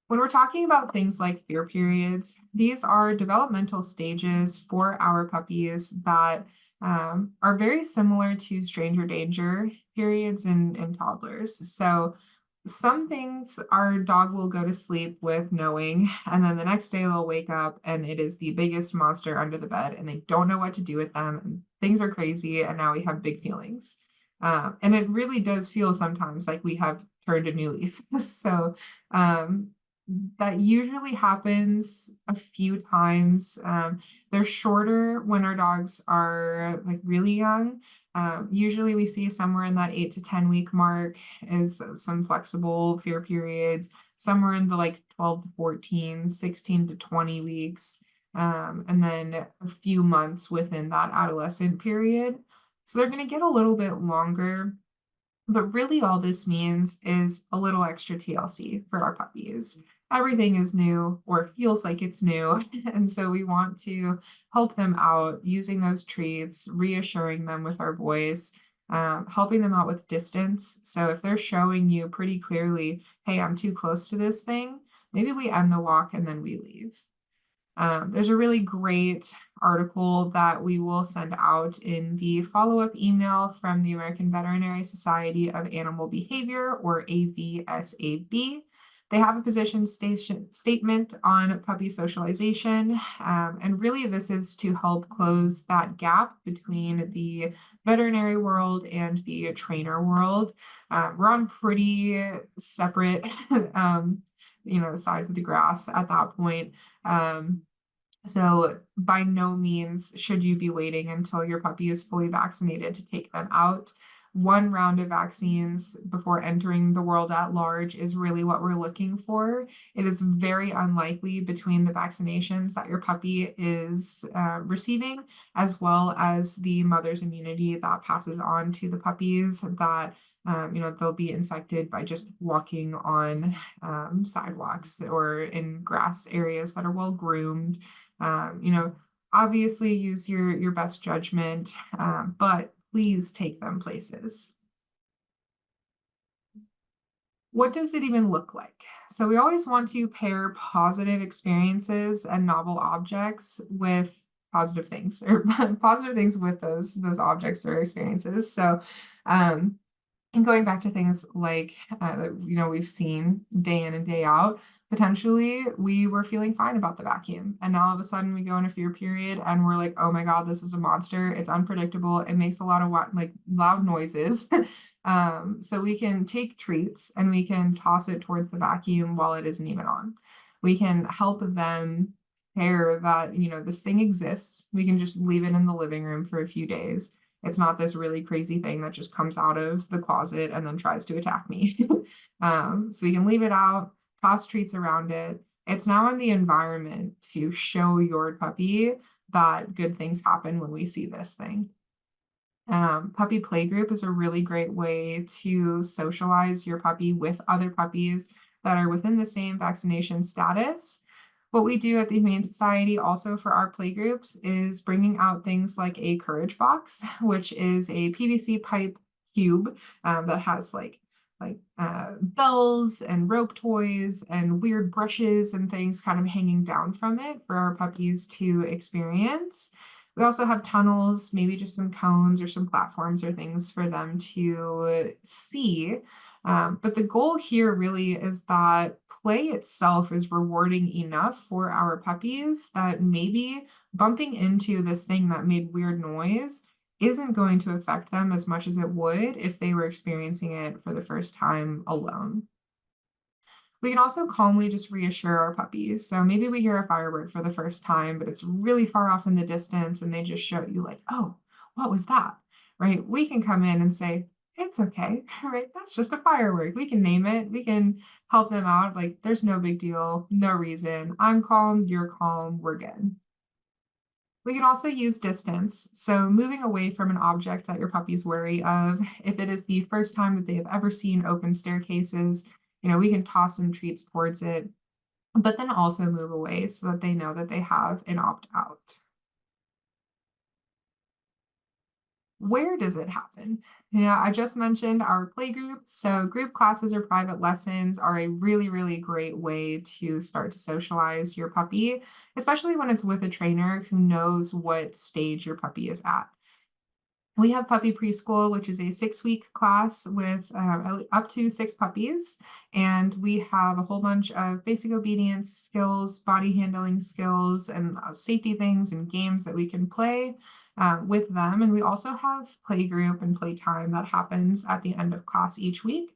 When we're talking about things like fear periods, these are developmental stages for our puppies that are very similar to stranger danger periods in toddlers. So some things our dog will go to sleep with knowing, and then the next day they'll wake up and it is the biggest monster under the bed and they don't know what to do with them. And things are crazy, and now we have big feelings. And it really does feel sometimes like we have turned a new leaf. So um, that usually happens a few times. They're shorter when our dogs are like really young. Usually we see somewhere in that 8 to 10 week mark is some flexible fear periods, somewhere in the like 12 to 14, 16 to 20 weeks, and then a few months within that adolescent period. So they're going to get a little bit longer, but really all this means is a little extra TLC for our puppies. Everything is new or feels like it's new. And so we want to help them out using those treats, reassuring them with our voice, helping them out with distance. So if they're showing you pretty clearly, hey, I'm too close to this thing, maybe we end the walk and then we leave. There's a really great article that we will send out in the follow-up email from the American Veterinary Society of Animal Behavior, or AVSAB. They have a position statement on puppy socialization, and really this is to help close that gap between the veterinary world and the trainer world. We're on pretty separate, sides of the grass at that point. So by no means should you be waiting until your puppy is fully vaccinated to take them out. One round of vaccines before entering the world at large is really what we're looking for. It is very unlikely between the vaccinations that your puppy is receiving, as well as the mother's immunity that passes on to the puppies, that they'll be infected by just walking on sidewalks or in grass areas that are well groomed. Obviously use your best judgment, but please take them places. What does it even look like? So we always want to pair positive experiences and novel objects with positive things, or positive things with those objects or experiences. So and going back to things like, we've seen day in and day out, potentially we were feeling fine about the vacuum. And now all of a sudden we go in a fear period and we're like, oh my God, this is a monster. It's unpredictable. It makes a lot of loud noises. So we can take treats and we can toss it towards the vacuum while it isn't even on. We can help them pair that, this thing exists. We can just leave it in the living room for a few days. It's not this really crazy thing that just comes out of the closet and then tries to attack me. So we can leave it out, toss treats around it. It's now in the environment to show your puppy that good things happen when we see this thing. Puppy playgroup is a really great way to socialize your puppy with other puppies. that are within the same vaccination status. What we do at the Humane Society also for our playgroups is bringing out things like a courage box, which is a PVC pipe cube that has bells and rope toys and weird brushes and things kind of hanging down from it for our puppies to experience. We also have tunnels, maybe just some cones or some platforms or things for them to see. But the goal here really is that play itself is rewarding enough for our puppies that maybe bumping into this thing that made weird noise isn't going to affect them as much as it would if they were experiencing it for the first time alone. We can also calmly just reassure our puppies. So maybe we hear a firework for the first time, but it's really far off in the distance and they just show you like, oh, what was that? Right? We can come in and say, it's okay, right? That's just a firework. We can name it. We can help them out. Like, there's no big deal, no reason. I'm calm, you're calm, we're good. We can also use distance. So moving away from an object that your puppy's wary of, if it is the first time that they have ever seen open staircases, we can toss some treats towards it, but then also move away so that they know that they have an opt out. Where does it happen? I just mentioned our play group. So group classes or private lessons are a really, really great way to start to socialize your puppy, especially when it's with a trainer who knows what stage your puppy is at. We have puppy preschool, which is a 6-week class with up to 6 puppies. And we have a whole bunch of basic obedience skills, body handling skills, and safety things and games that we can play with them. And we also have play group and playtime that happens at the end of class each week.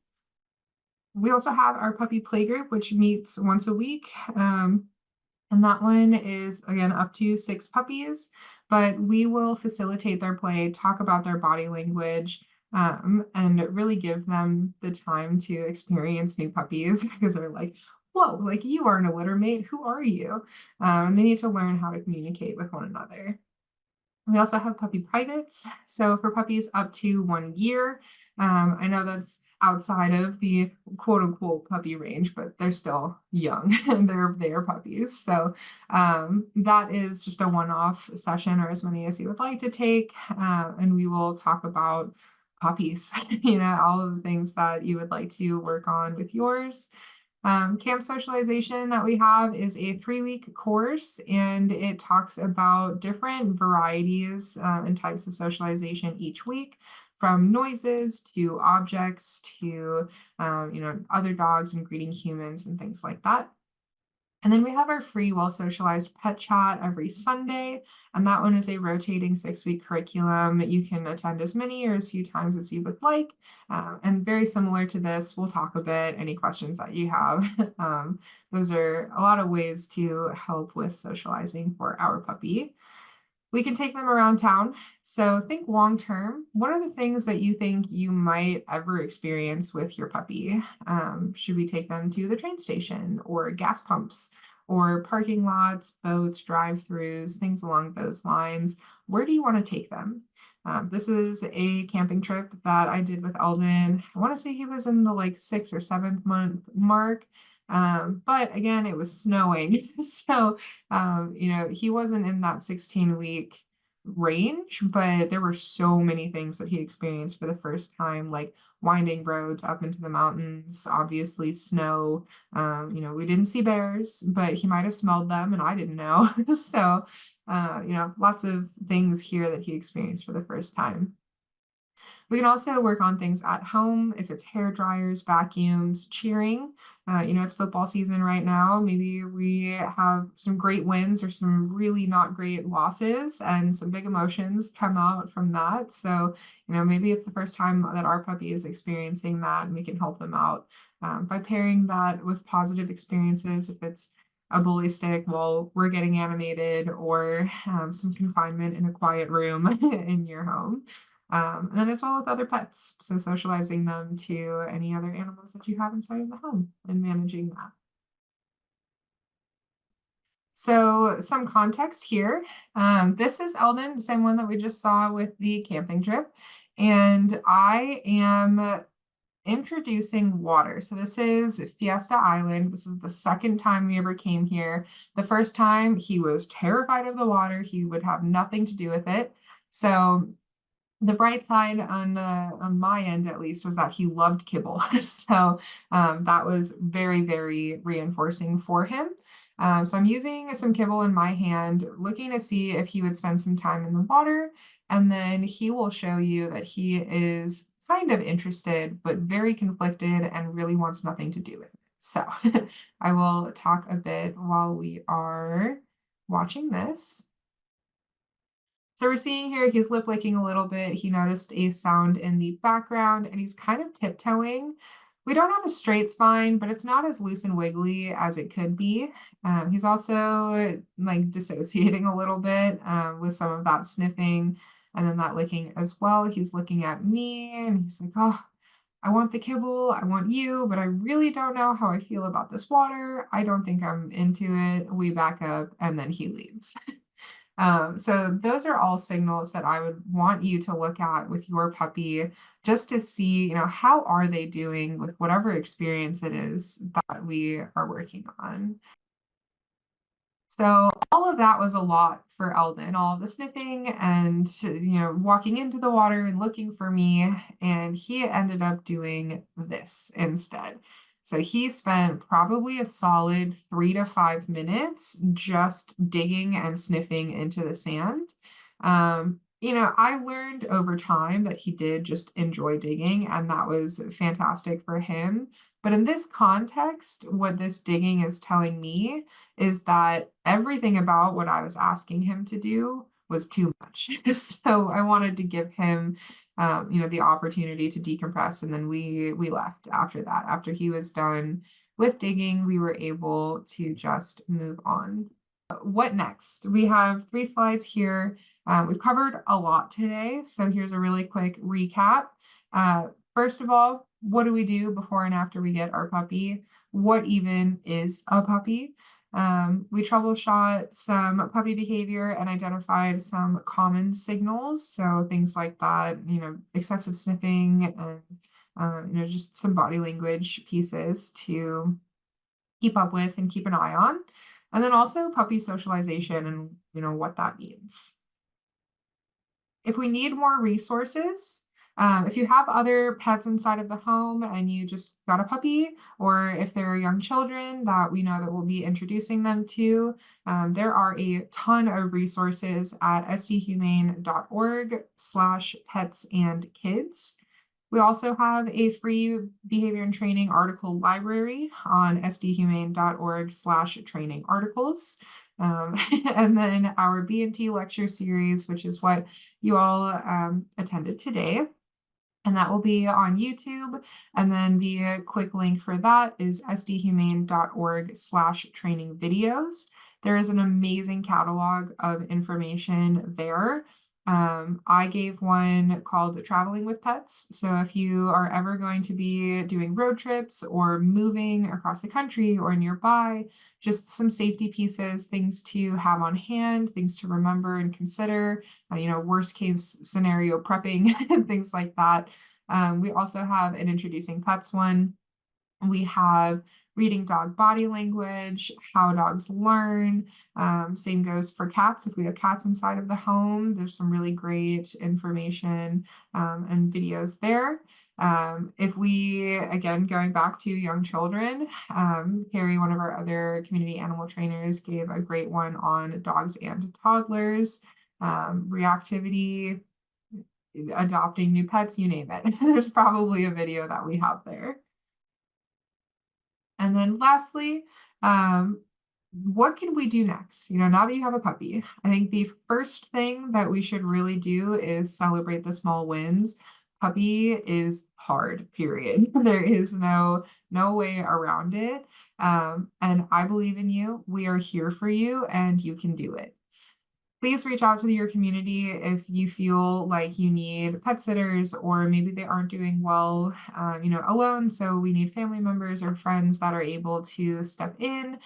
We also have our puppy play group, which meets once a week. And that one is, again, up to 6 puppies, but we will facilitate their play, talk about their body language, and really give them the time to experience new puppies because they're like, whoa, like you aren't a littermate. Who are you? And they need to learn how to communicate with one another. We also have puppy privates. So for puppies up to 1 year, I know that's outside of the quote unquote puppy range, but they're still young and they're puppies. So that is just a one-off session or as many as you would like to take. And we will talk about puppies, all of the things that you would like to work on with yours. Camp socialization that we have is a 3-week course, and it talks about different varieties and types of socialization each week, from noises to objects to other dogs and greeting humans and things like that. And then we have our free well-socialized pet chat every Sunday, and that one is a rotating 6-week curriculum. You can attend as many or as few times as you would like. And very similar to this, we'll talk a bit, any questions that you have. Those are a lot of ways to help with socializing for our puppy. We can take them around town. So think long term. What are the things that you think you might ever experience with your puppy? Should we take them to the train station or gas pumps or parking lots, boats, drive-throughs, things along those lines? Where do you want to take them? This is a camping trip that I did with Eldon. I want to say he was in the 6th or 7th month mark. But again, it was snowing. So, he wasn't in that 16-week range, but there were so many things that he experienced for the first time, like winding roads up into the mountains, obviously snow. We didn't see bears, but he might have smelled them and I didn't know. So, lots of things here that he experienced for the first time. We can also work on things at home, if it's hair dryers, vacuums, cheering. It's football season right now. Maybe we have some great wins or some really not great losses, and some big emotions come out from that. So, maybe it's the first time that our puppy is experiencing that, and we can help them out by pairing that with positive experiences. If it's a bully stick while we're getting animated, or some confinement in a quiet room in your home. And then as well with other pets. So socializing them to any other animals that you have inside of the home and managing that. So some context here. This is Eldon, the same one that we just saw with the camping trip. And I am introducing water. So this is Fiesta Island. This is the second time we ever came here. The first time he was terrified of the water. He would have nothing to do with it. So the bright side on my end at least was that he loved kibble. So that was very, very reinforcing for him. So I'm using some kibble in my hand, looking to see if he would spend some time in the water, and then he will show you that he is kind of interested, but very conflicted and really wants nothing to do with it. So I will talk a bit while we are watching this. So we're seeing here he's lip licking a little bit. He noticed a sound in the background and he's kind of tiptoeing. We don't have a straight spine, but it's not as loose and wiggly as it could be. He's also like dissociating a little bit with some of that sniffing and then that licking as well. He's looking at me and he's like, oh, I want the kibble, I want you, but I really don't know how I feel about this water. I don't think I'm into it. We back up and then he leaves. So those are all signals that I would want you to look at with your puppy just to see, how are they doing with whatever experience it is that we are working on. So all of that was a lot for Eldon, all of the sniffing and, walking into the water and looking for me. And he ended up doing this instead. So he spent probably a solid 3 to 5 minutes just digging and sniffing into the sand. I learned over time that he did just enjoy digging, and that was fantastic for him. But in this context, what this digging is telling me is that everything about what I was asking him to do was too much. So I wanted to give him, the opportunity to decompress, and then we left after that. After he was done with digging, we were able to just move on. What next? We have 3 slides here. We've covered a lot today, so here's a really quick recap. First of all, what do we do before and after we get our puppy? What even is a puppy? We troubleshot some puppy behavior and identified some common signals. So things like that, excessive sniffing and, just some body language pieces to keep up with and keep an eye on. And then also puppy socialization and, what that means. If we need more resources, if you have other pets inside of the home and you just got a puppy, or if there are young children that we know that we'll be introducing them to, there are a ton of resources at sdhumane.org/petsandkids. We also have a free behavior and training article library on sdhumane.org/training articles. And then our B&T lecture series, which is what you all attended today. And that will be on YouTube. And then the quick link for that is sdhumane.org/training videos. There is an amazing catalog of information there. I gave one called Traveling with Pets. So if you are ever going to be doing road trips or moving across the country or nearby, just some safety pieces, things to have on hand, things to remember and consider, worst case scenario prepping and things like that. We also have an Introducing Pets one. We have reading dog body language, how dogs learn. Same goes for cats. If we have cats inside of the home, there's some really great information and videos there. If we, again, going back to young children, Carrie, one of our other community animal trainers, gave a great one on dogs and toddlers, reactivity, adopting new pets, you name it. There's probably a video that we have there. And then lastly, what can we do next? Now that you have a puppy, I think the first thing that we should really do is celebrate the small wins. Puppy is hard, period. There is no way around it. And I believe in you. We are here for you and you can do it. please reach out to your community if you feel like you need pet sitters or maybe they aren't doing well, alone. So we need family members or friends that are able to step in.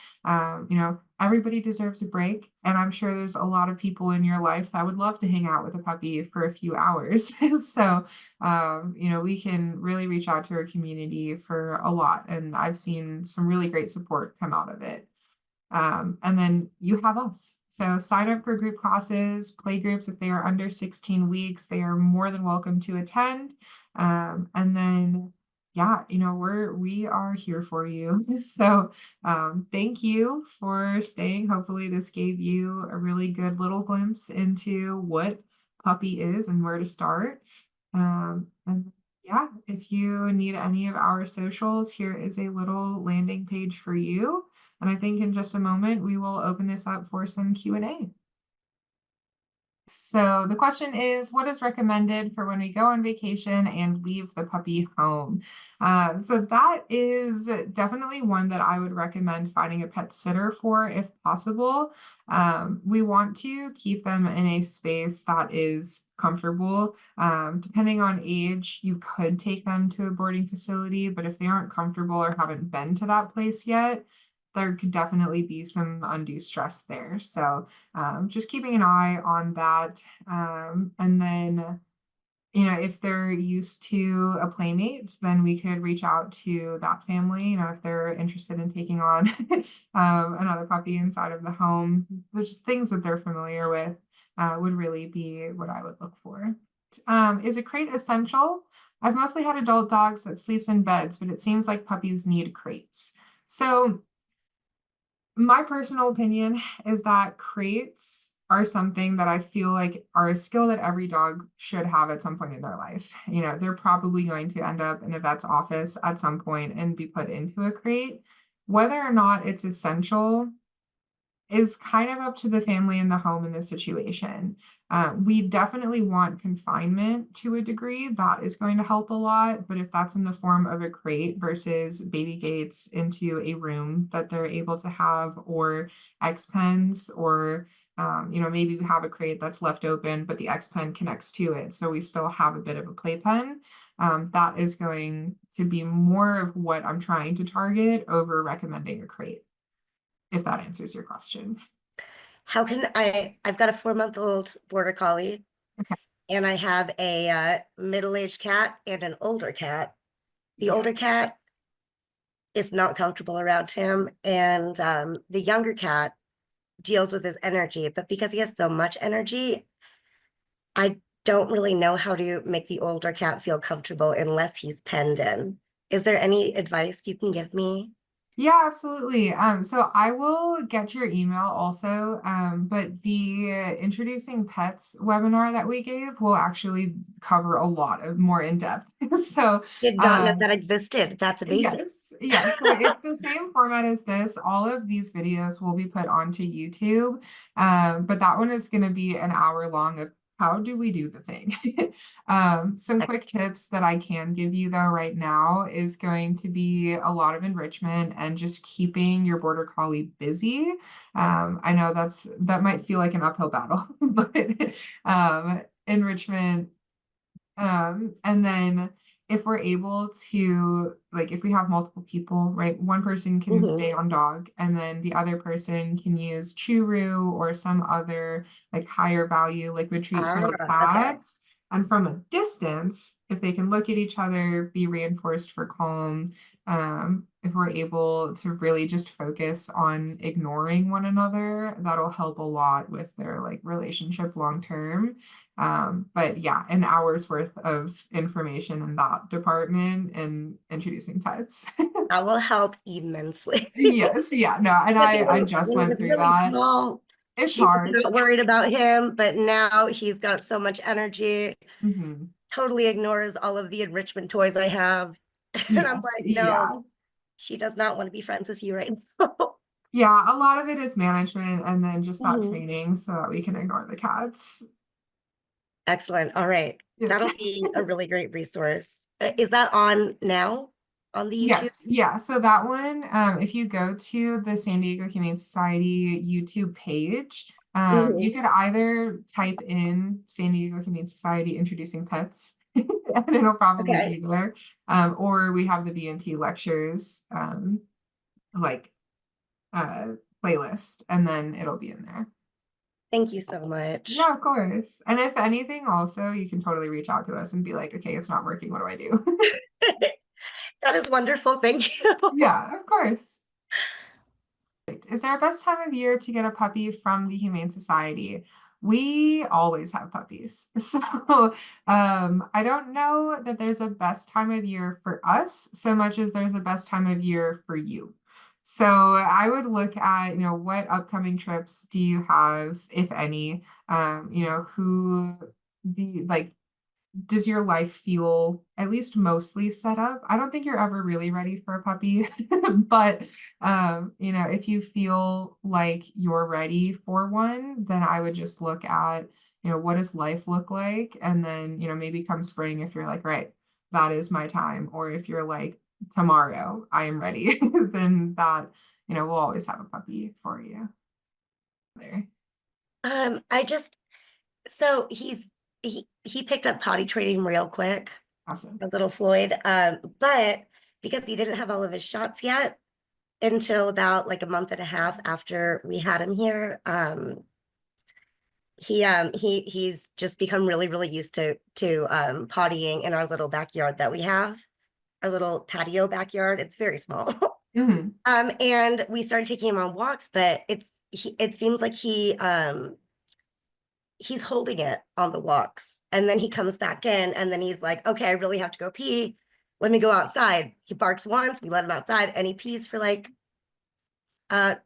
Everybody deserves a break, and I'm sure there's a lot of people in your life that would love to hang out with a puppy for a few hours. So, we can really reach out to our community for a lot, and I've seen some really great support come out of it. And then you have us. So sign up for group classes, play groups. If they are under 16 weeks, they are more than welcome to attend. And then, yeah, we are here for you. So thank you for staying. Hopefully this gave you a really good little glimpse into what puppy is and where to start. And yeah, if you need any of our socials, here is a little landing page for you. And I think in just a moment, we will open this up for some Q&A. So the question is, what is recommended for when we go on vacation and leave the puppy home? So that is definitely one that I would recommend finding a pet sitter for if possible. We want to keep them in a space that is comfortable. Depending on age, you could take them to a boarding facility, but if they aren't comfortable or haven't been to that place yet, there could definitely be some undue stress there. So just keeping an eye on that. And then, if they're used to a playmate, then we could reach out to that family, if they're interested in taking on another puppy inside of the home. There's things that they're familiar with would really be what I would look for. Is a crate essential? I've mostly had adult dogs that sleeps in beds, but it seems like puppies need crates. So my personal opinion is that crates are something that I feel like are a skill that every dog should have at some point in their life. They're probably going to end up in a vet's office at some point and be put into a crate. Whether or not it's essential is kind of up to the family and the home in this situation. We definitely want confinement to a degree. That is going to help a lot. But if that's in the form of a crate versus baby gates into a room that they're able to have, or X pens, or maybe we have a crate that's left open, but the X pen connects to it, so we still have a bit of a playpen. That is going to be more of what I'm trying to target over recommending a crate, if that answers your question. How can I've got a 4-month-old border collie, Okay. and I have a middle-aged cat and an older cat. The Yeah. older cat is not comfortable around him, and the younger cat deals with his energy. But because he has so much energy, I don't really know how to make the older cat feel comfortable unless he's penned in. Is there any advice you can give me? Yeah, absolutely. So I will get your email also. But the introducing pets webinar that we gave will actually cover a lot of more in depth. So Did not know that existed. That's amazing. yes. So it's the same format as this. All of these videos will be put onto YouTube. But that one is going to be an hour long of how do we do the thing? Some quick tips that I can give you though right now is going to be a lot of enrichment and just keeping your border collie busy. I know that might feel like an uphill battle, but enrichment, and then if we're able to, like, if we have multiple people, right, one person can stay on dog and then the other person can use Churu or some other like higher value liquid treat for the Okay. cats. And from a distance, if they can look at each other, be reinforced for calm, if we're able to really just focus on ignoring one another, that'll help a lot with their like relationship long term. But yeah, an hour's worth of information in that department and introducing pets. That will help immensely. Yes, yeah, no, and I just When he went was through really that. small, It's she was hard. not worried about him, but now he's got so much energy, Mhm. totally ignores all of the enrichment toys I have. And I'm Yes, like, no, yeah. she does not want to be friends with you right now. Yeah, a lot of it is management and then just that Mhm. training so that we can ignore the cats. Excellent. All right. Yeah. That'll be a really great resource. Is that on now on the YouTube? Yes, yeah. So that one, if you go to the San Diego Humane Society YouTube page, You Mhm. could either type in San Diego Humane Society introducing pets, and it'll probably Okay. be there. Or we have the B&T Lectures like uh playlist, and then it'll be in there. Thank you so much. Yeah, of course. And if anything, also, you can totally reach out to us and be like, okay, it's not working. What do I do? That is wonderful. Thank you. Yeah, of course. Is there a best time of year to get a puppy from the Humane Society? We always have puppies. So I don't know that there's a best time of year for us so much as there's a best time of year for you. So I would look at, what upcoming trips do you have, if any? Who do you like does your life feel at least mostly set up? I don't think you're ever really ready for a puppy, but if you feel like you're ready for one, then I would just look at, what does life look like? And then, maybe come spring, if you're like, right, that is my time. Or if you're like, tomorrow, I am ready, then that, we'll always have a puppy for you there. I just so he picked up potty training real quick, Awesome. a little Floyd. But because he didn't have all of his shots yet until about like a month and a half after we had him here, he's just become really, really used to pottying in our little backyard that we have, our little patio backyard. It's very small. Hmm. And we started taking him on walks, but it seems like he's holding it on the walks. And then he comes back in and then he's like, okay, I really have to go pee. Let me go outside. He barks once, we let him outside, and he pees for like a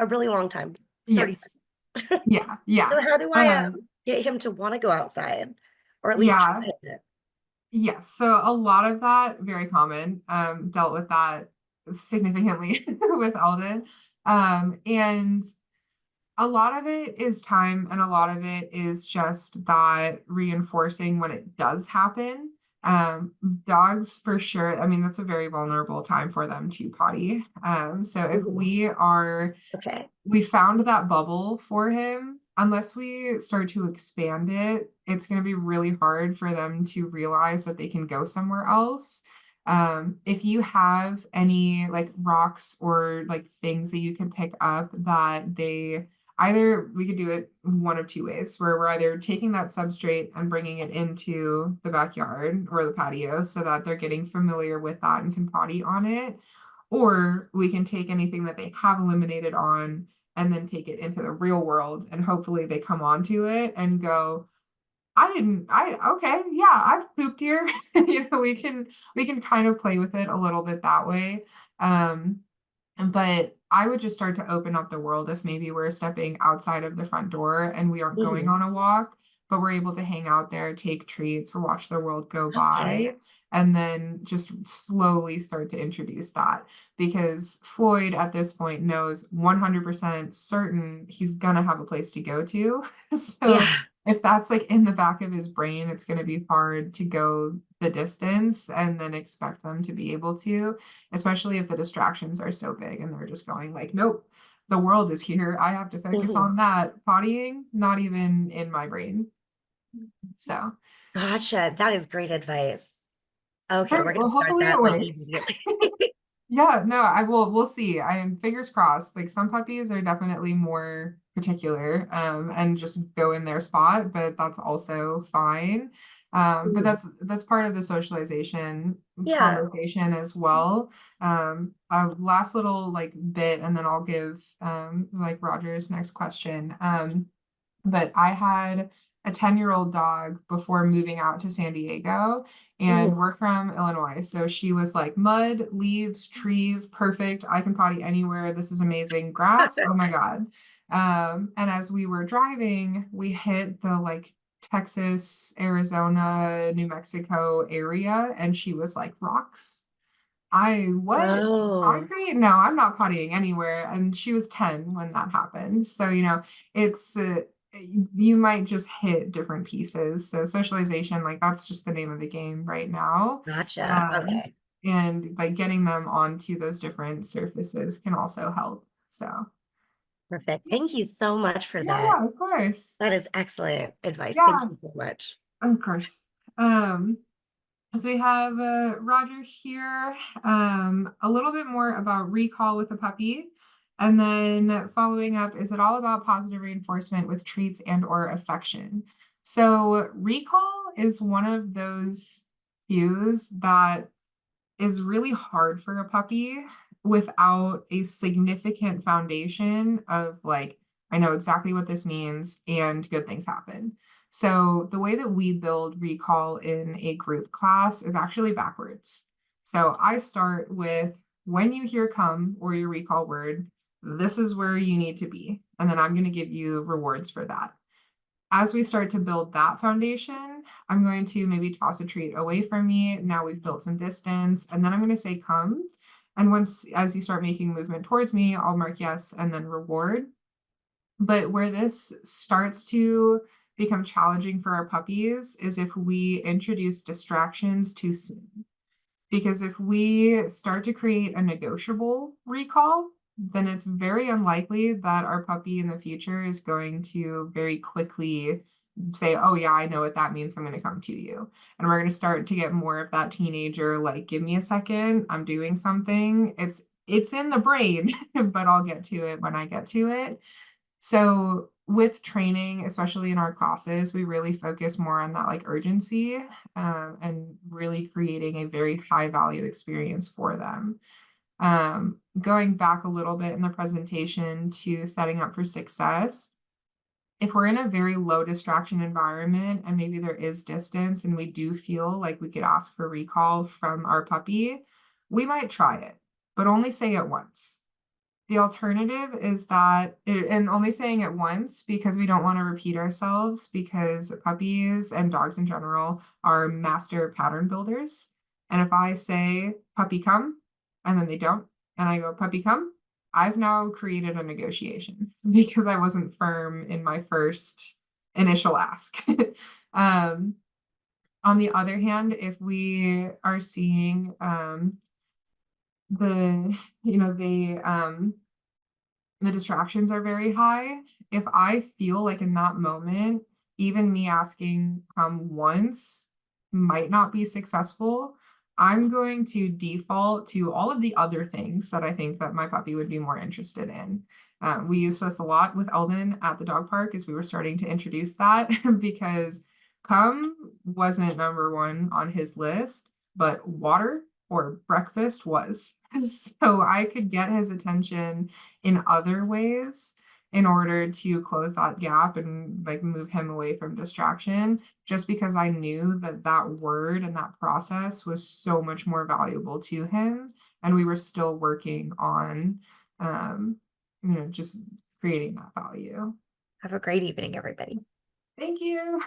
really long time, 30 Yes. seconds. Yeah. Yeah. So how do I Um, get him to want to go outside or at least yeah. try it? Yes, so a lot of that, very common, dealt with that significantly with Alden. And a lot of it is time, and a lot of it is just that reinforcing when it does happen. Dogs for sure, I mean, that's a very vulnerable time for them to potty. So if Mhm. Okay. we found that bubble for him. Unless we start to expand it, it's going to be really hard for them to realize that they can go somewhere else. If you have any like rocks or like things that you can pick up that they either we could do it one of two ways where we're either taking that substrate and bringing it into the backyard or the patio so that they're getting familiar with that and can potty on it, or we can take anything that they have eliminated on and then take it into the real world, and hopefully they come onto it and go, okay, yeah, I've pooped here. We can kind of play with it a little bit that way. Um, but I would just start to open up the world if maybe we're stepping outside of the front door and we aren't going Mhm. on a walk, but we're able to hang out there, take treats, or watch the world go Okay. by, and then just slowly start to introduce that. Because Floyd at this point knows 100% certain he's gonna have a place to go to. So Yeah. if that's like in the back of his brain, it's going to be hard to go the distance and then expect them to be able to, especially if the distractions are so big and they're just going like, nope, the world is here. I have to focus Mhm. on that. Pottying, not even in my brain. So, Gotcha. That is great advice. Okay, we're perfect. gonna Well, start hopefully it that like works. immediately. Yeah, no, I will. We'll see. I am fingers crossed. Like some puppies are definitely more particular, and just go in their spot, but that's also fine. But Mhm. that's part of the socialization Yeah. conversation as well. A last little like bit, and then I'll give like Roger's next question. But I had a 10-year-old dog before moving out to San Diego, and Mhm. we're from Illinois. So she was like mud, leaves, trees, perfect. I can potty anywhere. This is amazing. Grass, oh my God. And as we were driving, we hit the like Texas, Arizona, New Mexico area, and she was like, rocks. What? Oh, Concrete? No, I'm not pottying anywhere. And she was 10 when that happened. So, it's, you might just hit different pieces. So, socialization, like, that's just the name of the game right now. gotcha. Um, Okay. and like getting them onto those different surfaces can also help. So, Perfect. Thank you so much for Yeah, that. yeah, of course. That is excellent advice. Thank Yeah, you so much. of course. Um, so we have Roger here, a little bit more about recall with a puppy. And then following up, is it all about positive reinforcement with treats and or affection? So recall is one of those cues that is really hard for a puppy without a significant foundation of like, I know exactly what this means and good things happen. So the way that we build recall in a group class is actually backwards. So I start with when you hear come or your recall word, this is where you need to be. And then I'm going to give you rewards for that. As we start to build that foundation, I'm going to maybe toss a treat away from me. Now we've built some distance, and then I'm going to say come. And once, as you start making movement towards me, I'll mark yes and then reward. But where this starts to become challenging for our puppies is if we introduce distractions too soon. Because if we start to create a negotiable recall, then it's very unlikely that our puppy in the future is going to very quickly say, oh yeah, I know what that means. I'm going to come to you. And we're going to start to get more of that teenager, like, give me a second, I'm doing something. It's in the brain, but I'll get to it when I get to it. So with training, especially in our classes, we really focus more on that like urgency and really creating a very high value experience for them. Going back a little bit in the presentation to setting up for success, if we're in a very low distraction environment and maybe there is distance and we do feel like we could ask for recall from our puppy, we might try it, but only say it once. The alternative is that, and only saying it once because we don't want to repeat ourselves because puppies and dogs in general are master pattern builders. And if I say puppy come and then they don't, and I go puppy come, I've now created a negotiation because I wasn't firm in my first initial ask. um, on the other hand, if we are seeing the, you know, the distractions are very high. If I feel like in that moment, even me asking once might not be successful, I'm going to default to all of the other things that I think that my puppy would be more interested in. We used this a lot with Eldon at the dog park as we were starting to introduce that because come wasn't number one on his list, but water or breakfast was. So I could get his attention in other ways in order to close that gap and like move him away from distraction just because I knew that that word and that process was so much more valuable to him and we were still working on just creating that value. Have a great evening, everybody. Thank you.